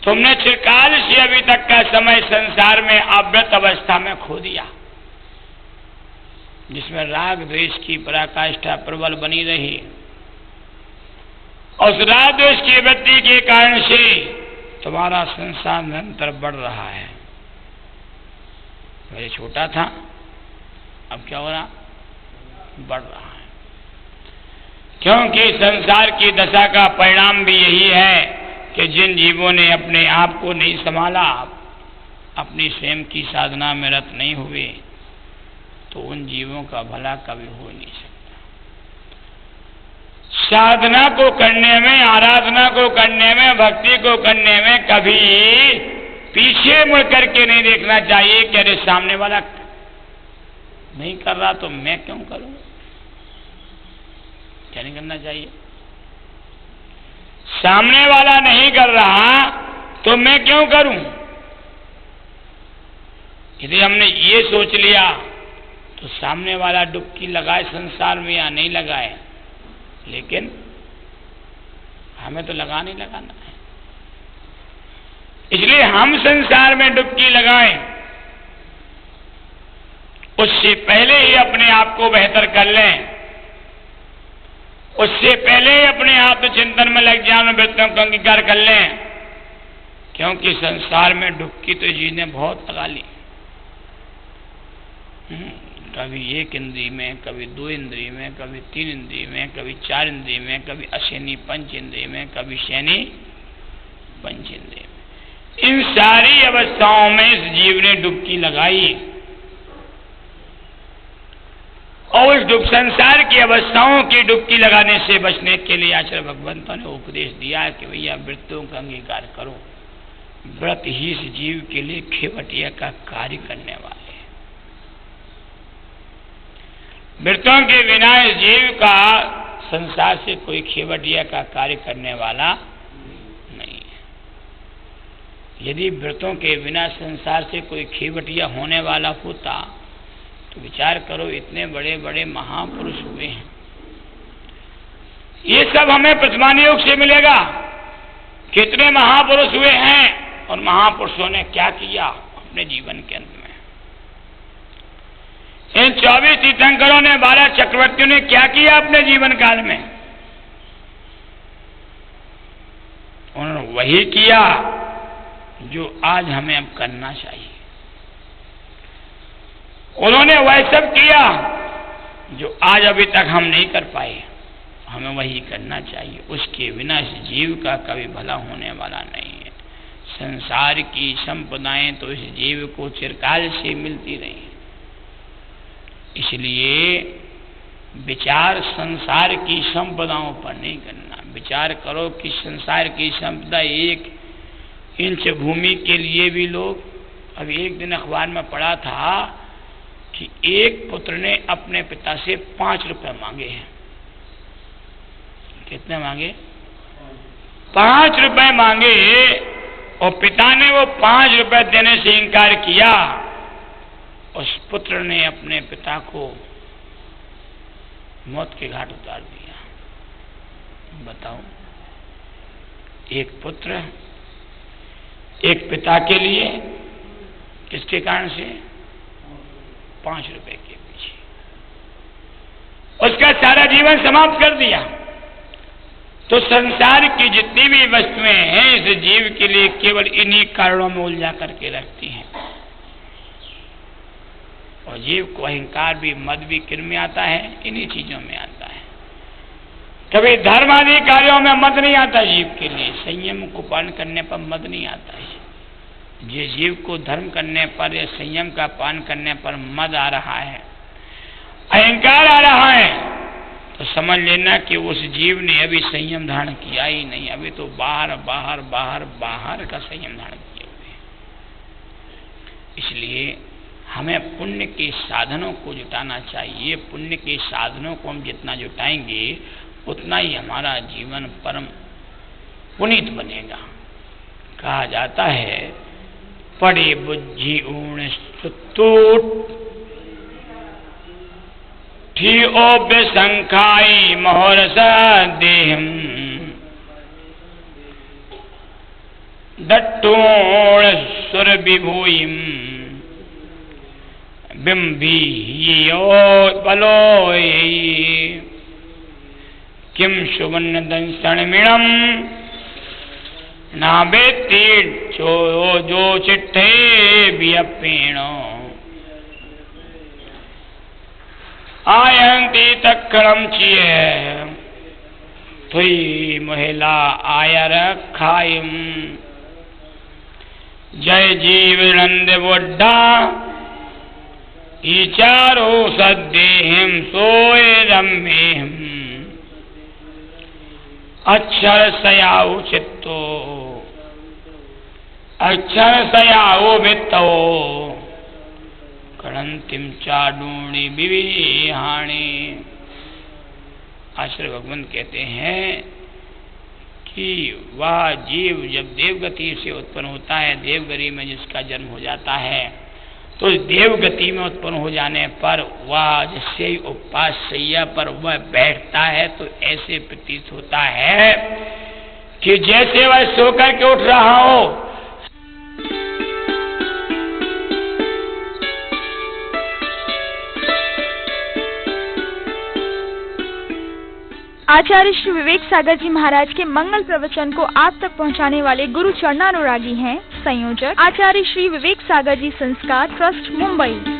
तुमने चिरकाल से अभी तक का समय संसार में अव्रत अवस्था में खो दिया, जिसमें राग द्वेष की पराकाष्ठा प्रबल बनी रही। उस राग द्वेष की वृत्ति के कारण से तुम्हारा संसार निरंतर बढ़ रहा है। पहले छोटा था, अब क्या हो रहा? बढ़ रहा है। क्योंकि संसार की दशा का परिणाम भी यही है कि जिन जीवों ने अपने आप को नहीं संभाला, अपनी स्वयं की साधना में रत नहीं हुए, तो उन जीवों का भला कभी हो नहीं सकता। साधना को करने में, आराधना को करने में, भक्ति को करने में कभी पीछे मुड़ करके नहीं देखना चाहिए कि अरे सामने वाला नहीं कर रहा तो मैं क्यों करूं। क्या नहीं करना चाहिए? सामने वाला नहीं कर रहा तो मैं क्यों करूं। यदि हमने ये सोच लिया तो सामने वाला डुबकी लगाए संसार में या नहीं लगाए, लेकिन हमें तो लगाना ही लगाना है। इसलिए हम संसार में डुबकी लगाएं, उससे पहले ही अपने आप को बेहतर कर लें, उससे पहले ही अपने आत्मचिंतन में लग जाए, वृत्तों का अंगीकार कर लें। क्योंकि संसार में डुबकी तो जी ने बहुत लगा ली। कभी एक इंद्रिय में, कभी दो इंद्रिय में, कभी तीन इंद्रिय में, कभी चार इंद्रिय में, कभी अशेनी पंच इंद्रिय में, कभी शैनी पंच इंद्रिय में। इन सारी अवस्थाओं में इस जीव ने डुबकी लगाई और उस संसार की अवस्थाओं की डुबकी लगाने से बचने के लिए आचार्य भगवंतों ने उपदेश दिया कि भैया वृत्तों का अंगीकार करो। व्रत ही इस जीव के लिए खेवटिया का कार्य करने वाले। व्रतों के बिना इस जीव का संसार से कोई खेवटिया का कार्य करने वाला नहीं है। यदि व्रतों के बिना संसार से कोई खेवटिया होने वाला होता तो विचार करो, इतने बड़े बड़े महापुरुष हुए हैं। ये सब हमें प्रतिमान योग से मिलेगा। कितने महापुरुष हुए हैं और महापुरुषों ने क्या किया अपने जीवन के अंत में। इन 24 तीर्थंकरों ने, 12 चक्रवर्तियों ने क्या किया अपने जीवन काल में। उन्होंने वही किया जो आज हमें अब करना चाहिए। उन्होंने वह सब किया जो आज अभी तक हम नहीं कर पाए, हमें वही करना चाहिए। उसके बिना इस जीव का कभी भला होने वाला नहीं है। संसार की संपदाएं तो इस जीव को चिरकाल से मिलती रही, इसलिए विचार संसार की संपदाओं पर नहीं करना। विचार करो कि संसार की संपदा 1 इंच भूमि के लिए भी लोग, अभी एक दिन अखबार में पढ़ा था कि एक पुत्र ने अपने पिता से 5 रुपए मांगे हैं। कितने मांगे? 5 रुपए मांगे और पिता ने वो 5 रुपए देने से इनकार किया। उस पुत्र ने अपने पिता को मौत के घाट उतार दिया। बताओ, एक पुत्र एक पिता के लिए किसके कारण से 5 रुपए के पीछे उसका सारा जीवन समाप्त कर दिया। तो संसार की जितनी भी वस्तुएं हैं इस जीव के लिए केवल इन्हीं कारणों में उलझा करके रखती हैं। और जीव को अहंकार भी मद भी किन में आता है? इन्हीं चीजों में आता है। कभी धर्म आदि कार्यों में मद नहीं आता जीव के लिए, संयम को पालन करने पर मद नहीं आता है। ये जीव को धर्म करने पर या संयम का पालन करने पर मद आ रहा है, अहंकार आ रहा है, तो समझ लेना कि उस जीव ने अभी संयम धारण किया ही नहीं, अभी तो बाहर बाहर बाहर बाहर का संयम धारण किए हुए। इसलिए हमें पुण्य के साधनों को जुटाना चाहिए। पुण्य के साधनों को हम जितना जुटाएंगे उतना ही हमारा जीवन परम पुनीत बनेगा। कहा जाता है पड़े बुद्धि ऊण सुतूट ठी ओ बेसंखाई मोहरस देहम दट्टूण सुर विभूयिम बिंबियो बलोय किम सुवर्ण दंसणमिणम ना बेती जो चिट्ठे वियपेणो आयंती तक्कड़म चिये थुई महिला आयर खायम जय जीव नंद बुड्ढा ईचारो सद्देहम सोए रम्येहम अक्षर सयाऊ चित्तो अक्षर सयाऊ वित्तो कणंतिम चाडूणी विविहाणी। आचार्य भगवान कहते हैं कि वह जीव जब देवगति से उत्पन्न होता है, देवगति में जिसका जन्म हो जाता है, तो देवगति में उत्पन्न हो जाने पर वह जैसे उपवास शैया पर वह बैठता है तो ऐसे प्रतीत होता है कि जैसे वह सोकर के उठ रहा हो।
आचार्य श्री विवेक सागर जी महाराज के मंगल प्रवचन को आप तक पहुंचाने वाले गुरु चरणानुरागी हैं संयोजक आचार्य श्री विवेक सागर जी संस्कार ट्रस्ट मुंबई।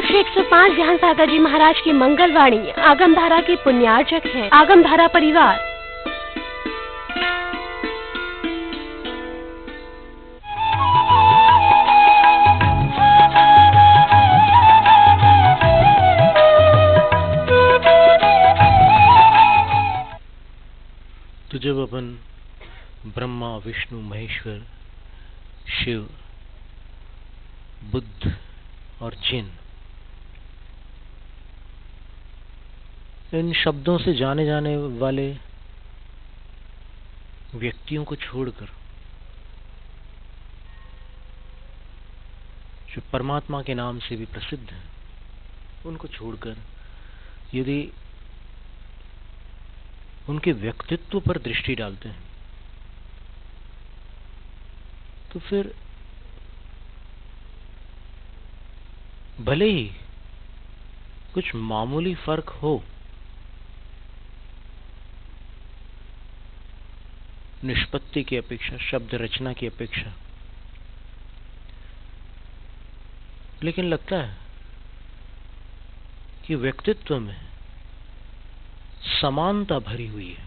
श्री 105 ज्ञान सागर जी महाराज की मंगलवाणी आगमधारा के पुण्यार्चक हैं आगमधारा परिवार।
तो जब अपन ब्रह्मा विष्णु महेश्वर शिव बुद्ध और जिन इन शब्दों से जाने जाने वाले व्यक्तियों को छोड़कर जो परमात्मा के नाम से भी प्रसिद्ध हैं, उनको छोड़कर यदि उनके व्यक्तित्व पर दृष्टि डालते हैं तो फिर भले ही कुछ मामूली फर्क हो, निष्पत्ति की अपेक्षा, शब्द रचना की अपेक्षा, लेकिन लगता है कि व्यक्तित्व में समानता भरी हुई है।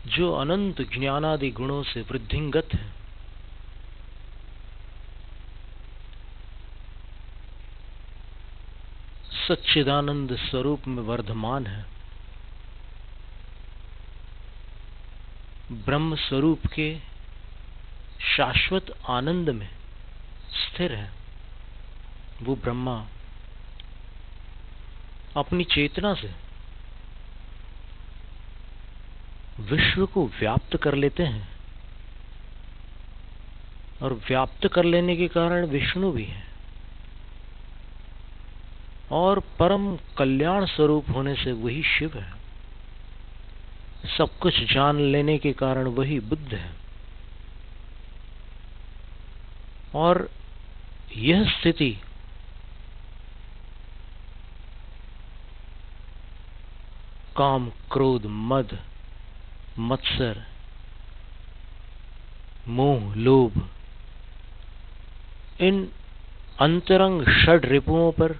जो अनंत ज्ञानादि गुणों से वृद्धिंगत है, सच्चिदानंद स्वरूप में वर्धमान है, ब्रह्म स्वरूप के शाश्वत आनंद में स्थिर है, वो ब्रह्मा अपनी चेतना से विश्व को व्याप्त कर लेते हैं, और व्याप्त कर लेने के कारण विष्णु भी है, और परम कल्याण स्वरूप होने से वही शिव है। सब कुछ जान लेने के कारण वही बुद्ध है। और यह स्थिति काम, क्रोध, मद, मत्सर, मोह, लोभ, इन अंतरंग षड रिपुओं पर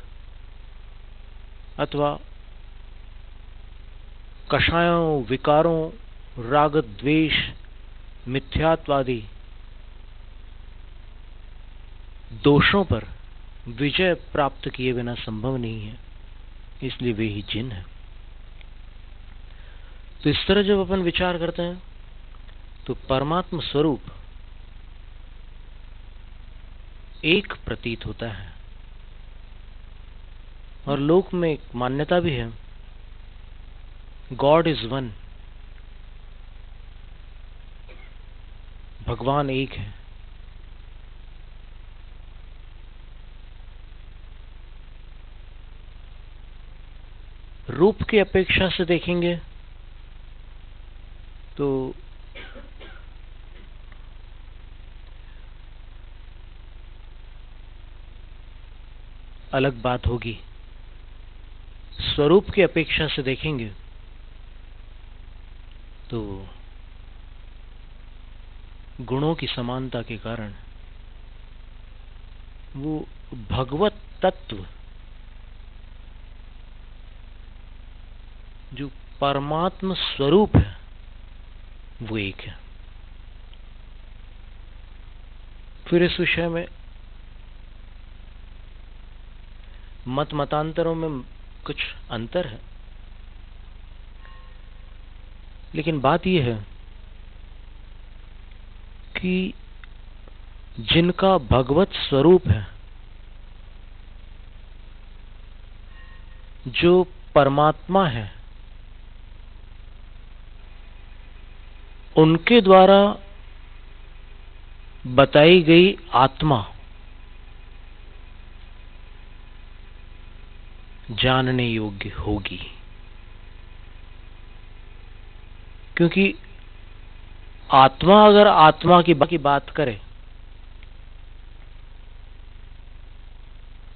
अथवा कषायों, विकारों, राग, द्वेष, मिथ्यात्वादी दोषों पर विजय प्राप्त किए बिना संभव नहीं है, इसलिए वे ही जिन है। तो इस तरह जब अपन विचार करते हैं तो परमात्मा स्वरूप एक प्रतीत होता है, और लोक में एक मान्यता भी है, गॉड इज वन, भगवान एक है। रूप की अपेक्षा से देखेंगे तो अलग बात होगी, स्वरूप की अपेक्षा से देखेंगे तो गुणों की समानता के कारण वो भगवत तत्व, जो परमात्मा स्वरूप है, वो एक है। फिर इस विषय में मत मतांतरों में कुछ अंतर है, लेकिन बात यह है कि जिनका भगवत स्वरूप है, जो परमात्मा है, उनके द्वारा बताई गई आत्मा जानने योग्य होगी, क्योंकि आत्मा अगर आत्मा की बात करे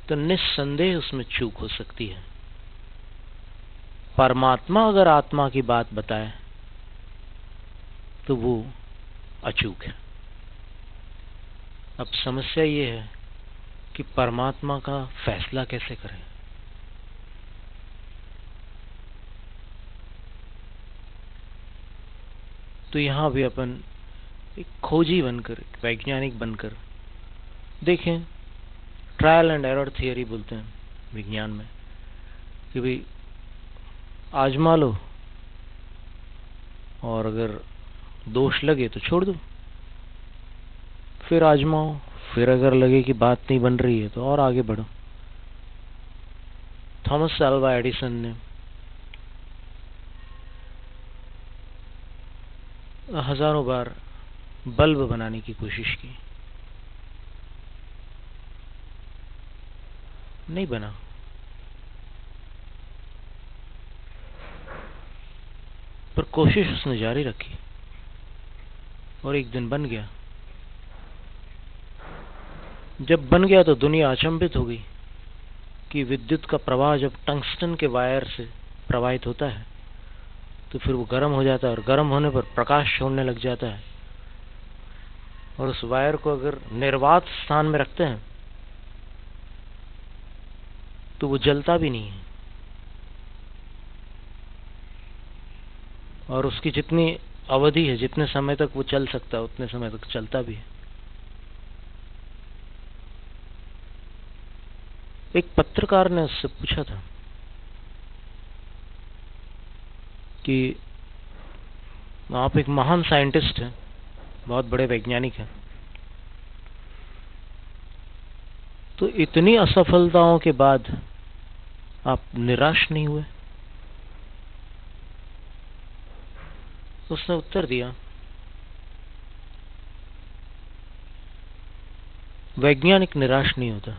तो निस्संदेह उसमें चूक हो सकती है। परमात्मा अगर आत्मा की बात बताए तो वो अचूक है। अब समस्या ये है कि परमात्मा का फैसला कैसे करें। तो यहां भी अपन एक खोजी बनकर, एक वैज्ञानिक बनकर देखें, ट्रायल एंड एरर थियरी बोलते हैं विज्ञान में, कि भाई आजमा लो और अगर दोष लगे तो छोड़ दो, फिर आजमाओ, फिर अगर लगे कि बात नहीं बन रही है तो और आगे बढ़ो। थॉमस अल्वा एडिसन ने हजारों बार बल्ब बनाने की कोशिश की, नहीं बना। पर कोशिश उसने जारी रखी और एक दिन बन गया। जब बन गया तो दुनिया अचंभित हो गई कि विद्युत का प्रवाह जब टंगस्टन के वायर से प्रवाहित होता है तो फिर वो गर्म हो जाता है, और गर्म होने पर प्रकाश छोड़ने लग जाता है, और उस वायर को अगर निर्वात स्थान में रखते हैं तो वो जलता भी नहीं है, और उसकी जितनी अवधि है, जितने समय तक वो चल सकता है, उतने समय तक चलता भी है। एक पत्रकार ने उससे पूछा था कि आप एक महान साइंटिस्ट हैं, बहुत बड़े वैज्ञानिक हैं, तो इतनी असफलताओं के बाद आप निराश नहीं हुए? उसने उत्तर दिया, वैज्ञानिक निराश नहीं होता।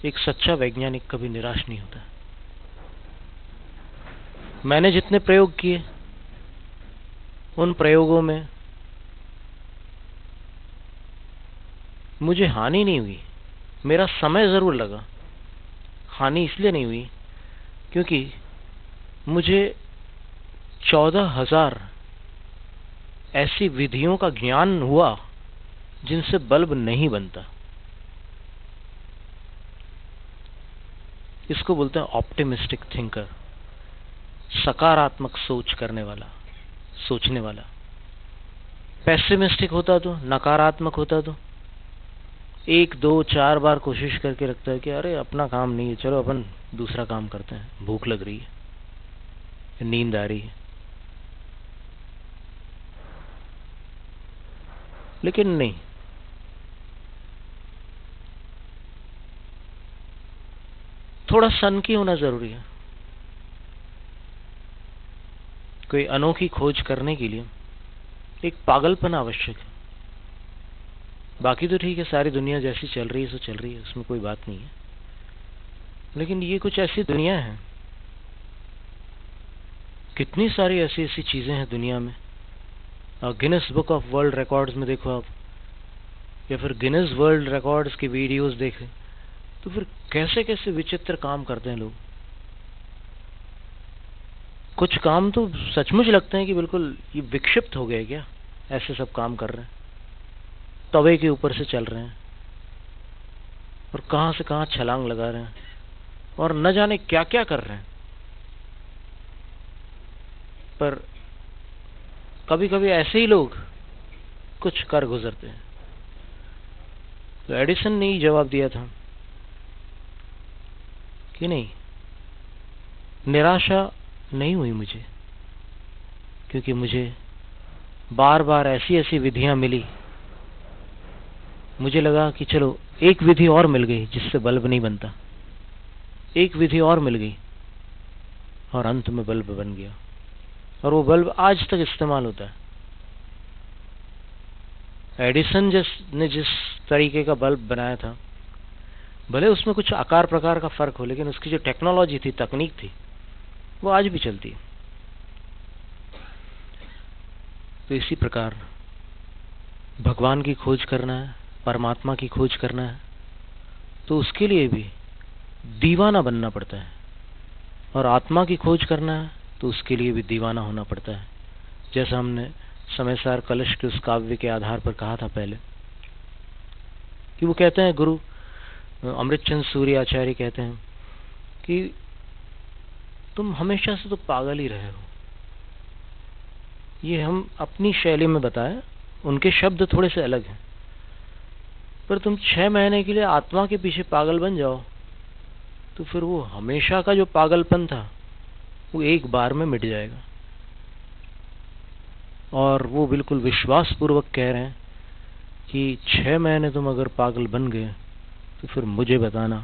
एक सच्चा वैज्ञानिक कभी निराश नहीं होता। मैंने जितने प्रयोग किए, उन प्रयोगों में मुझे हानि नहीं हुई। मेरा समय जरूर लगा। हानि इसलिए नहीं हुई क्योंकि मुझे 14,000 ऐसी विधियों का ज्ञान हुआ जिनसे बल्ब नहीं बनता। इसको बोलते हैं ऑप्टिमिस्टिक थिंकर, सकारात्मक सोच करने वाला, सोचने वाला। पेसिमिस्टिक होता तो, नकारात्मक होता तो 1, 2, 4 बार कोशिश करके रखता है कि अरे अपना काम नहीं है, चलो अपन दूसरा काम करते हैं, भूख लग रही है, नींद आ रही है। लेकिन नहीं, थोड़ा सनकी होना जरूरी है। कोई अनोखी खोज करने के लिए एक पागलपन आवश्यक है। बाकी तो ठीक है, सारी दुनिया जैसी चल रही है सो चल रही है, उसमें कोई बात नहीं है। लेकिन ये कुछ ऐसी दुनिया है, कितनी सारी ऐसी ऐसी चीजें हैं दुनिया में। Guinness book of world records में देखो आप, या फिर गिनेस वर्ल्ड रिकॉर्ड्स की वीडियोस देखें, तो फिर कैसे कैसे विचित्र काम करते हैं लोग। कुछ काम तो सचमुच लगते हैं कि बिल्कुल ये विक्षिप्त हो गए क्या, ऐसे सब काम कर रहे हैं। तवे के ऊपर से चल रहे हैं और कहां से कहां छलांग लगा रहे हैं और न जाने क्या क्या कर रहे हैं। पर कभी कभी ऐसे ही लोग कुछ कर गुजरते हैं। तो एडिसन ने ही जवाब दिया था कि नहीं, निराशा नहीं हुई मुझे, क्योंकि मुझे बार बार ऐसी ऐसी विधियां मिली। मुझे लगा कि चलो एक विधि और मिल गई जिससे बल्ब नहीं बनता, एक विधि और मिल गई और अंत में बल्ब बन गया। और वो बल्ब आज तक इस्तेमाल होता है। एडिसन ने जिस तरीके का बल्ब बनाया था, भले उसमें कुछ आकार प्रकार का फर्क हो, लेकिन उसकी जो टेक्नोलॉजी थी, तकनीक थी, वो आज भी चलती है। तो इसी प्रकार भगवान की खोज करना है, परमात्मा की खोज करना है, तो उसके लिए भी दीवाना बनना पड़ता है। और आत्मा की खोज करना है तो उसके लिए भी दीवाना होना पड़ता है। जैसा हमने समयसार कलश के उस काव्य के आधार पर कहा था पहले, कि वो कहते हैं, गुरु अमृतचंद सूर्य आचार्य कहते हैं कि तुम हमेशा से तो पागल ही रहे हो। ये हम अपनी शैली में बताएं, उनके शब्द थोड़े से अलग हैं। पर तुम 6 महीने के लिए आत्मा के पीछे पागल बन जाओ, तो फिर वो हमेशा का जो पागलपन था वो एक बार में मिट जाएगा। और वो बिल्कुल विश्वास पूर्वक कह रहे हैं कि 6 महीने तुम अगर पागल बन गए तो फिर मुझे बताना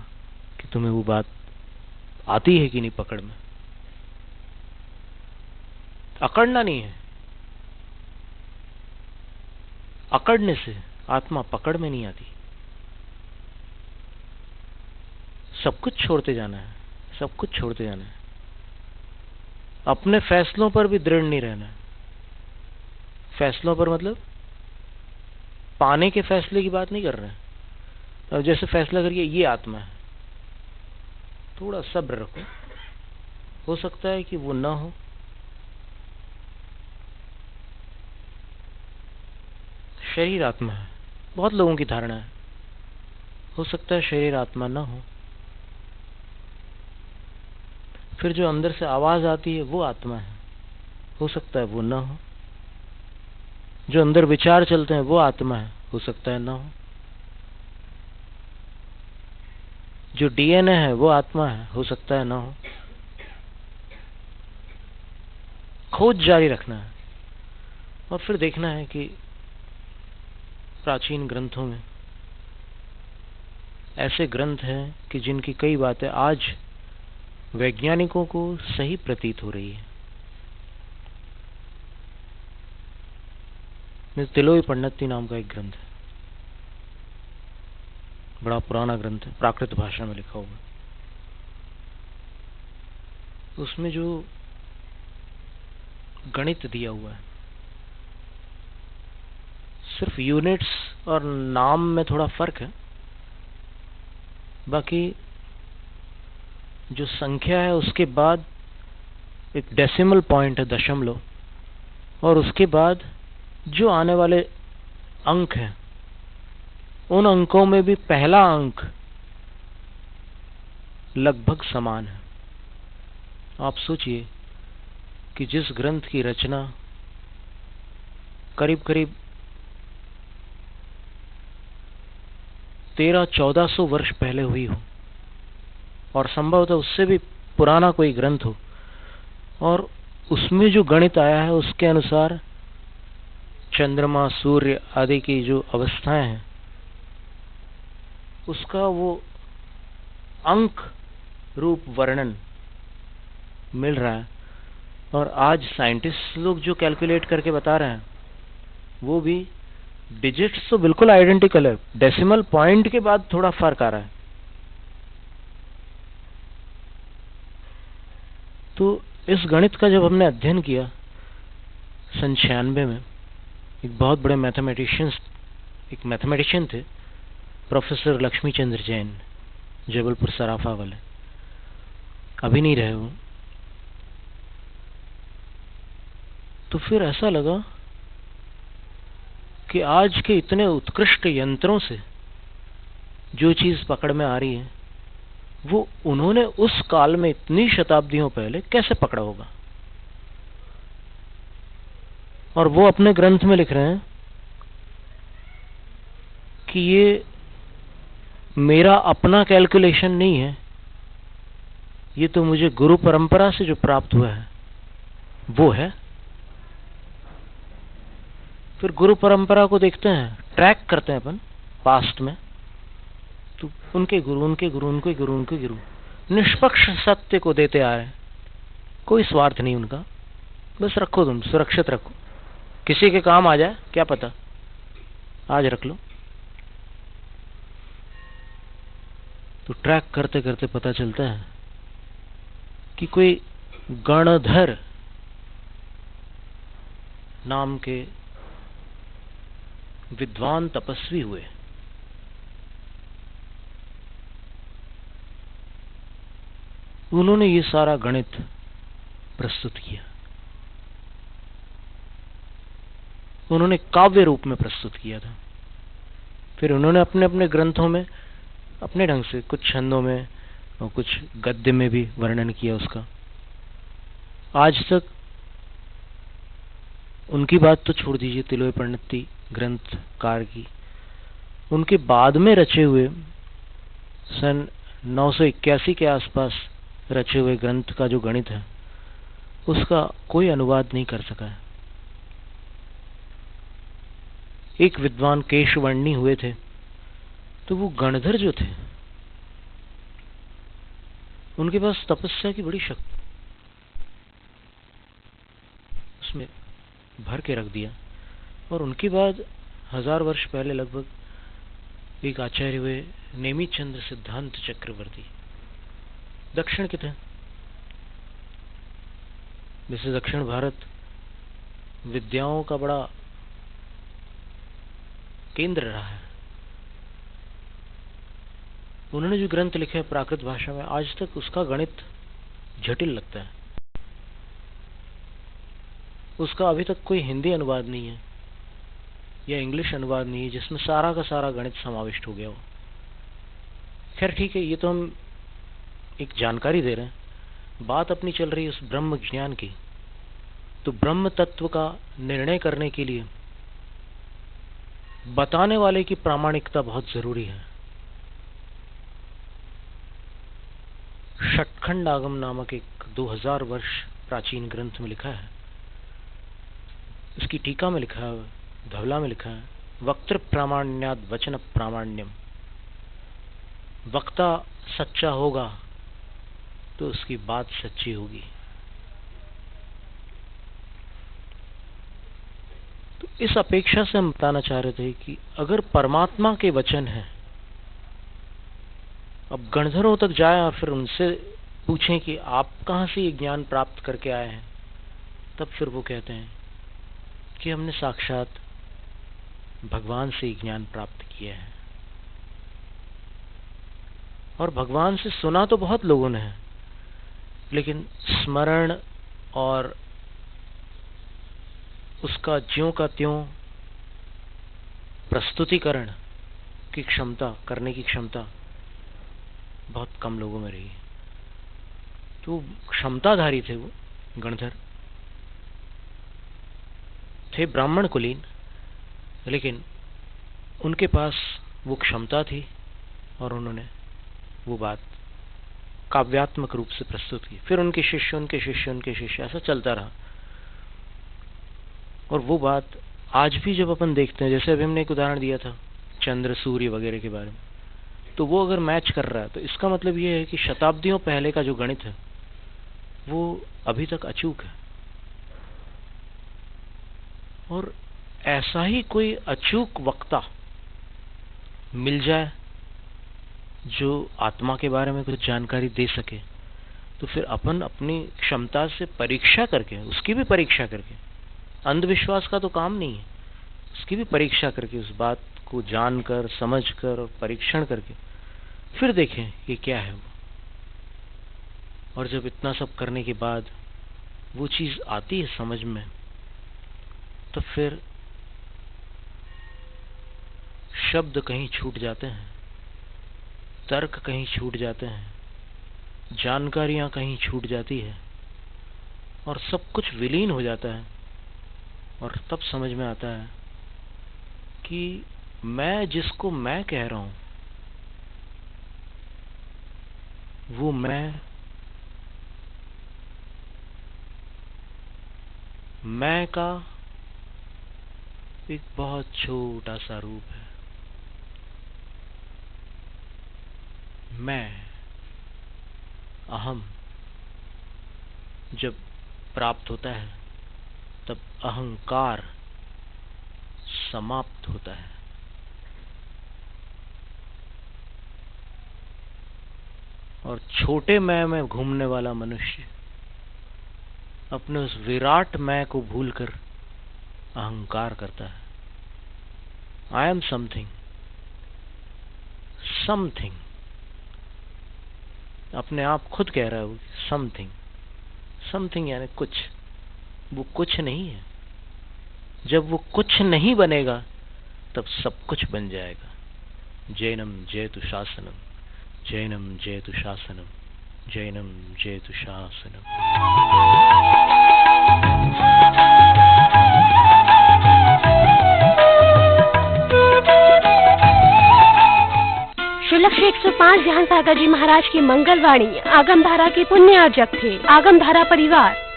कि तुम्हें वो बात आती है कि नहीं पकड़ में। अकड़ना नहीं है, अकड़ने से आत्मा पकड़ में नहीं आती। सब कुछ छोड़ते जाना है, सब कुछ छोड़ते जाना है। अपने फैसलों पर भी दृढ़ नहीं रहना है। फैसलों पर मतलब पाने के फैसले की बात नहीं कर रहे हैं। अब जैसे फैसला करिए ये आत्मा है, थोड़ा सब्र रखो, हो सकता है कि वो ना हो। शरीर आत्मा है, बहुत लोगों की धारणा है, हो सकता है शरीर आत्मा ना हो। फिर जो अंदर से आवाज आती है वो आत्मा है, हो सकता है वो ना हो। जो अंदर विचार चलते हैं वो आत्मा है, हो सकता है ना हो। जो डीएनए है वो आत्मा है, हो सकता है ना हो। खोज जारी रखना है और फिर देखना है कि प्राचीन ग्रंथों में ऐसे ग्रंथ हैं कि जिनकी कई बातें आज वैज्ञानिकों को सही प्रतीत हो रही है। तिलोई पंडिती नाम का एक ग्रंथ है, बड़ा पुराना ग्रंथ है, प्राकृत भाषा में लिखा हुआ। उसमें जो गणित दिया हुआ है, सिर्फ यूनिट्स और नाम में थोड़ा फर्क है, बाकी जो संख्या है उसके बाद एक डेसिमल पॉइंट है, दशमलव, और उसके बाद जो आने वाले अंक हैं उन अंकों में भी पहला अंक लगभग समान है। आप सोचिए कि जिस ग्रंथ की रचना करीब करीब 1300-1400 वर्ष पहले हुई हो, और संभवतः उससे भी पुराना कोई ग्रंथ हो, और उसमें जो गणित आया है उसके अनुसार चंद्रमा, सूर्य आदि की जो अवस्थाएं हैं उसका वो अंक रूप वर्णन मिल रहा है। और आज साइंटिस्ट लोग जो कैलकुलेट करके बता रहे हैं वो भी डिजिट्स तो बिल्कुल आइडेंटिकल है, डेसिमल पॉइंट के बाद थोड़ा फर्क आ रहा है। तो इस गणित का जब हमने अध्ययन किया सन 96 में, एक बहुत बड़े मैथमेटिशियन थे, प्रोफेसर लक्ष्मी चंद्र जैन, जबलपुर सराफा वाले, अभी नहीं रहे वो। तो फिर ऐसा लगा कि आज के इतने उत्कृष्ट यंत्रों से जो चीज पकड़ में आ रही है वो उन्होंने उस काल में इतनी शताब्दियों पहले कैसे पकड़ा होगा। और वो अपने ग्रंथ में लिख रहे हैं कि ये मेरा अपना कैलकुलेशन नहीं है, ये तो मुझे गुरु परंपरा से जो प्राप्त हुआ है वो है। फिर गुरु परंपरा को देखते हैं, ट्रैक करते हैं अपन पास्ट में, तो उनके गुरु उनके गुरु उनके गुरु उनके गुरु निष्पक्ष सत्य को देते आ रहे हैं, कोई स्वार्थ नहीं उनका, बस रखो, तुम सुरक्षित रखो, किसी के काम आ जाए क्या पता, आज रख लो। तो ट्रैक करते करते पता चलता है कि कोई गणधर नाम के विद्वान तपस्वी हुए, उन्होंने ये सारा गणित प्रस्तुत किया, उन्होंने काव्य रूप में प्रस्तुत किया था। फिर उन्होंने अपने अपने ग्रंथों में अपने ढंग से कुछ छंदों में और कुछ गद्य में भी वर्णन किया उसका। आज तक उनकी बात तो छोड़ दीजिए, तिलोई पंडिती ग्रंथकार की, उनके बाद में रचे हुए सन 981 के आसपास रचे हुए ग्रंथ का जो गणित है उसका कोई अनुवाद नहीं कर सका है। एक विद्वान केशवर्णी हुए थे, तो वो गणधर जो थे उनके पास तपस्या की बड़ी शक्ति, उसमें भर के रख दिया। और उनके बाद 1000 वर्ष पहले लगभग एक आचार्य हुए नेमिचंद्र सिद्धांत चक्रवर्ती, दक्षिण के थे। जैसे दक्षिण भारत विद्याओं का बड़ा केंद्र रहा है, उन्होंने जो ग्रंथ लिखे हैं प्राकृत भाषा में, आज तक उसका गणित जटिल लगता है। उसका अभी तक कोई हिंदी अनुवाद नहीं है या इंग्लिश अनुवाद नहीं है जिसमें सारा का सारा गणित समाविष्ट हो गया हो। खैर ठीक है, ये तो हम एक जानकारी दे रहे हैं, बात अपनी चल रही है उस ब्रह्म ज्ञान की। तो ब्रह्म तत्व का निर्णय करने के लिए बताने वाले की प्रामाणिकता बहुत जरूरी है। षटखंड आगम नामक एक 2000 वर्ष प्राचीन ग्रंथ में लिखा है, इसकी टीका में लिखा है, धवला में लिखा है, वक्तृ प्रामाण्याद वचन प्रामाण्यम। वक्ता सच्चा होगा तो उसकी बात सच्ची होगी। तो इस अपेक्षा से हम बताना चाह रहे थे कि अगर परमात्मा के वचन हैं, अब गणधरों तक जाएं और फिर उनसे पूछें कि आप कहां से ये ज्ञान प्राप्त करके आए हैं, तब फिर वो कहते हैं कि हमने साक्षात भगवान से ज्ञान प्राप्त किया है। और भगवान से सुना तो बहुत लोगों ने है, लेकिन स्मरण और उसका ज्यों का त्यों प्रस्तुतिकरण की क्षमता, करने की क्षमता बहुत कम लोगों में रही है। तो क्षमताधारी थे वो गणधर, थे ब्राह्मण कुलीन, लेकिन उनके पास वो क्षमता थी और उन्होंने वो बात काव्यात्मक रूप से प्रस्तुत की। फिर उनके शिष्य, उनके शिष्य, उनके शिष्य, ऐसा चलता रहा। और वो बात आज भी जब अपन देखते हैं, जैसे अभी हमने एक उदाहरण दिया था चंद्र सूर्य वगैरह के बारे में, तो वो अगर मैच कर रहा है तो इसका मतलब ये है कि शताब्दियों पहले का जो गणित है वो अभी तक अचूक है। और ऐसा ही कोई अचूक वक्ता मिल जाए जो आत्मा के बारे में कुछ जानकारी दे सके, तो फिर अपन अपनी क्षमता से परीक्षा करके, उसकी भी परीक्षा करके, अंधविश्वास का तो काम नहीं है, उसकी भी परीक्षा करके, उस बात को जानकर, समझकर और परीक्षण करके फिर देखें कि क्या है वो। और जब इतना सब करने के बाद वो चीज आती है समझ में, तो फिर शब्द कहीं छूट जाते हैं, तर्क कहीं छूट जाते हैं, जानकारियां कहीं छूट जाती है और सब कुछ विलीन हो जाता है। और तब समझ में आता है कि मैं जिसको मैं कह रहा हूं वो मैं का एक बहुत छोटा सा रूप है। मैं, अहम जब प्राप्त होता है तब अहंकार समाप्त होता है। और छोटे मैं में घूमने वाला मनुष्य अपने उस विराट मैं को भूलकर अहंकार करता है। आई एम समथिंग, समथिंग अपने आप खुद कह रहा है वो समथिंग, समथिंग यानी कुछ, वो कुछ नहीं है। जब वो कुछ नहीं बनेगा तब सब कुछ बन जाएगा। जैनम जयतु शासनम, जैनम जयतु शासनम, जैनम जयतु शासनम।
श्रीलक्ष्य 105 ध्यान सागर जी महाराज की मंगलवाणी आगमधारा के पुण्यार्जक थे आगमधारा परिवार।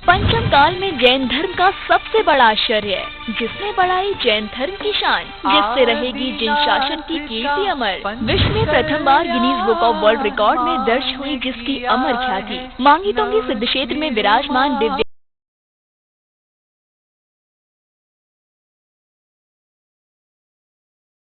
पंचम काल में जैन धर्म का सबसे बड़ा आश्चर्य है, जिसने बढ़ाई जैन धर्म की शान, जिससे रहेगी जिन शासन की कीर्ति अमर। विश्व में प्रथम बार Guinness book of world record में दर्ज हुई जिसकी अमर ख्याति। मांगी तोंगी सिद्ध क्षेत्र में विराजमान दिव्य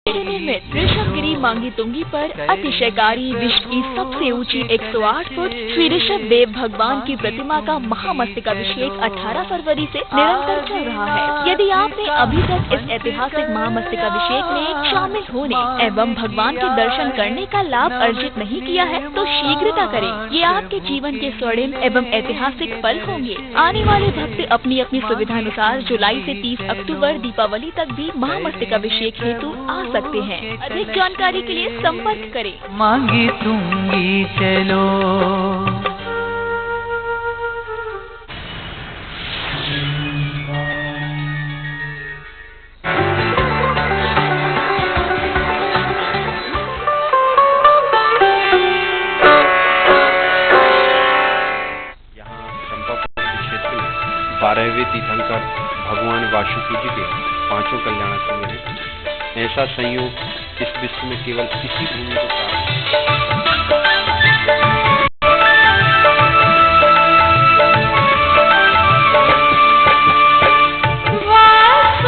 निर्मित ऋषभगिरी मांगी तुंगी पर अतिशयकारी विश्व की सबसे ऊंची 108 फुट श्री ऋषभ देव भगवान की प्रतिमा का महामस्तकाभिषेक 18 फरवरी से निरंतर चल रहा है। यदि आपने अभी तक इस ऐतिहासिक महामस्तकाभिषेक में शामिल होने एवं भगवान के दर्शन करने का लाभ अर्जित नहीं किया है तो शीघ्रता करें। ये आपके जीवन के स्वर्णिम एवं ऐतिहासिक पल होंगे। आने वाले भक्त अपनी अपनी सुविधानुसार जुलाई से 30 अक्टूबर दीपावली तक भी महामस्तकाभिषेक हेतु आ सकते हैं। अधिक जानकारी के लिए संपर्क करें।
मांगी तुंगी चलो।
12वें तीर्थंकर भगवान वासुकी जी के 5 कल्याणक हुए हैं। ऐसा संयोग इस विश्व में केवल इसी भूमि को प्राप्त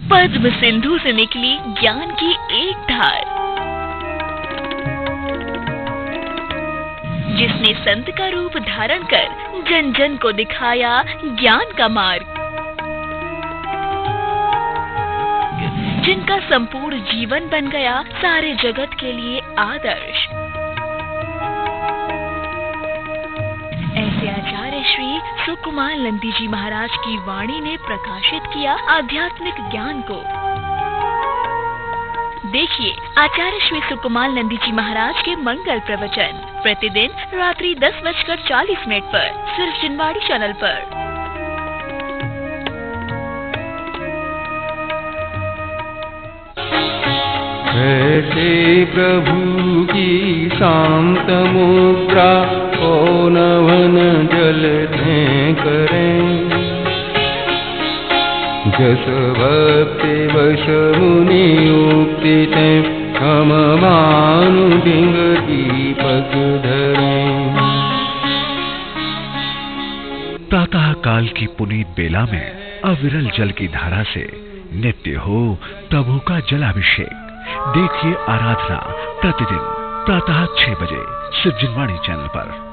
पद्म सिंधु से निकली ज्ञान की एक धार, जिसने संत का रूप धारण कर जन जन को दिखाया ज्ञान का मार्ग, जिनका संपूर्ण जीवन बन गया सारे जगत के लिए आदर्श। ऐसे आचार्य श्री सुकुमार नंदी जी महाराज की वाणी ने प्रकाशित किया आध्यात्मिक ज्ञान को। देखिए आचार्य श्री सुकुमार नंदी जी महाराज के मंगल प्रवचन प्रतिदिन रात्रि 10:40 पर सिर्फ जिनवाड़ी चैनल पर।
ऐसे प्रभु की शांत मुद्रा ओ नवन जल करें, जस भक्ति वश मुनि उक्ति तै हम मानु डिंग दीपक धरे।
प्रातः काल की पुनीत बेला में अविरल जल की धारा से नित्य हो प्रभु का जलाभिषेक। देखिए आराधना प्रतिदिन प्रातः 6 बजे सिर्फ जिनवाणी चैनल पर।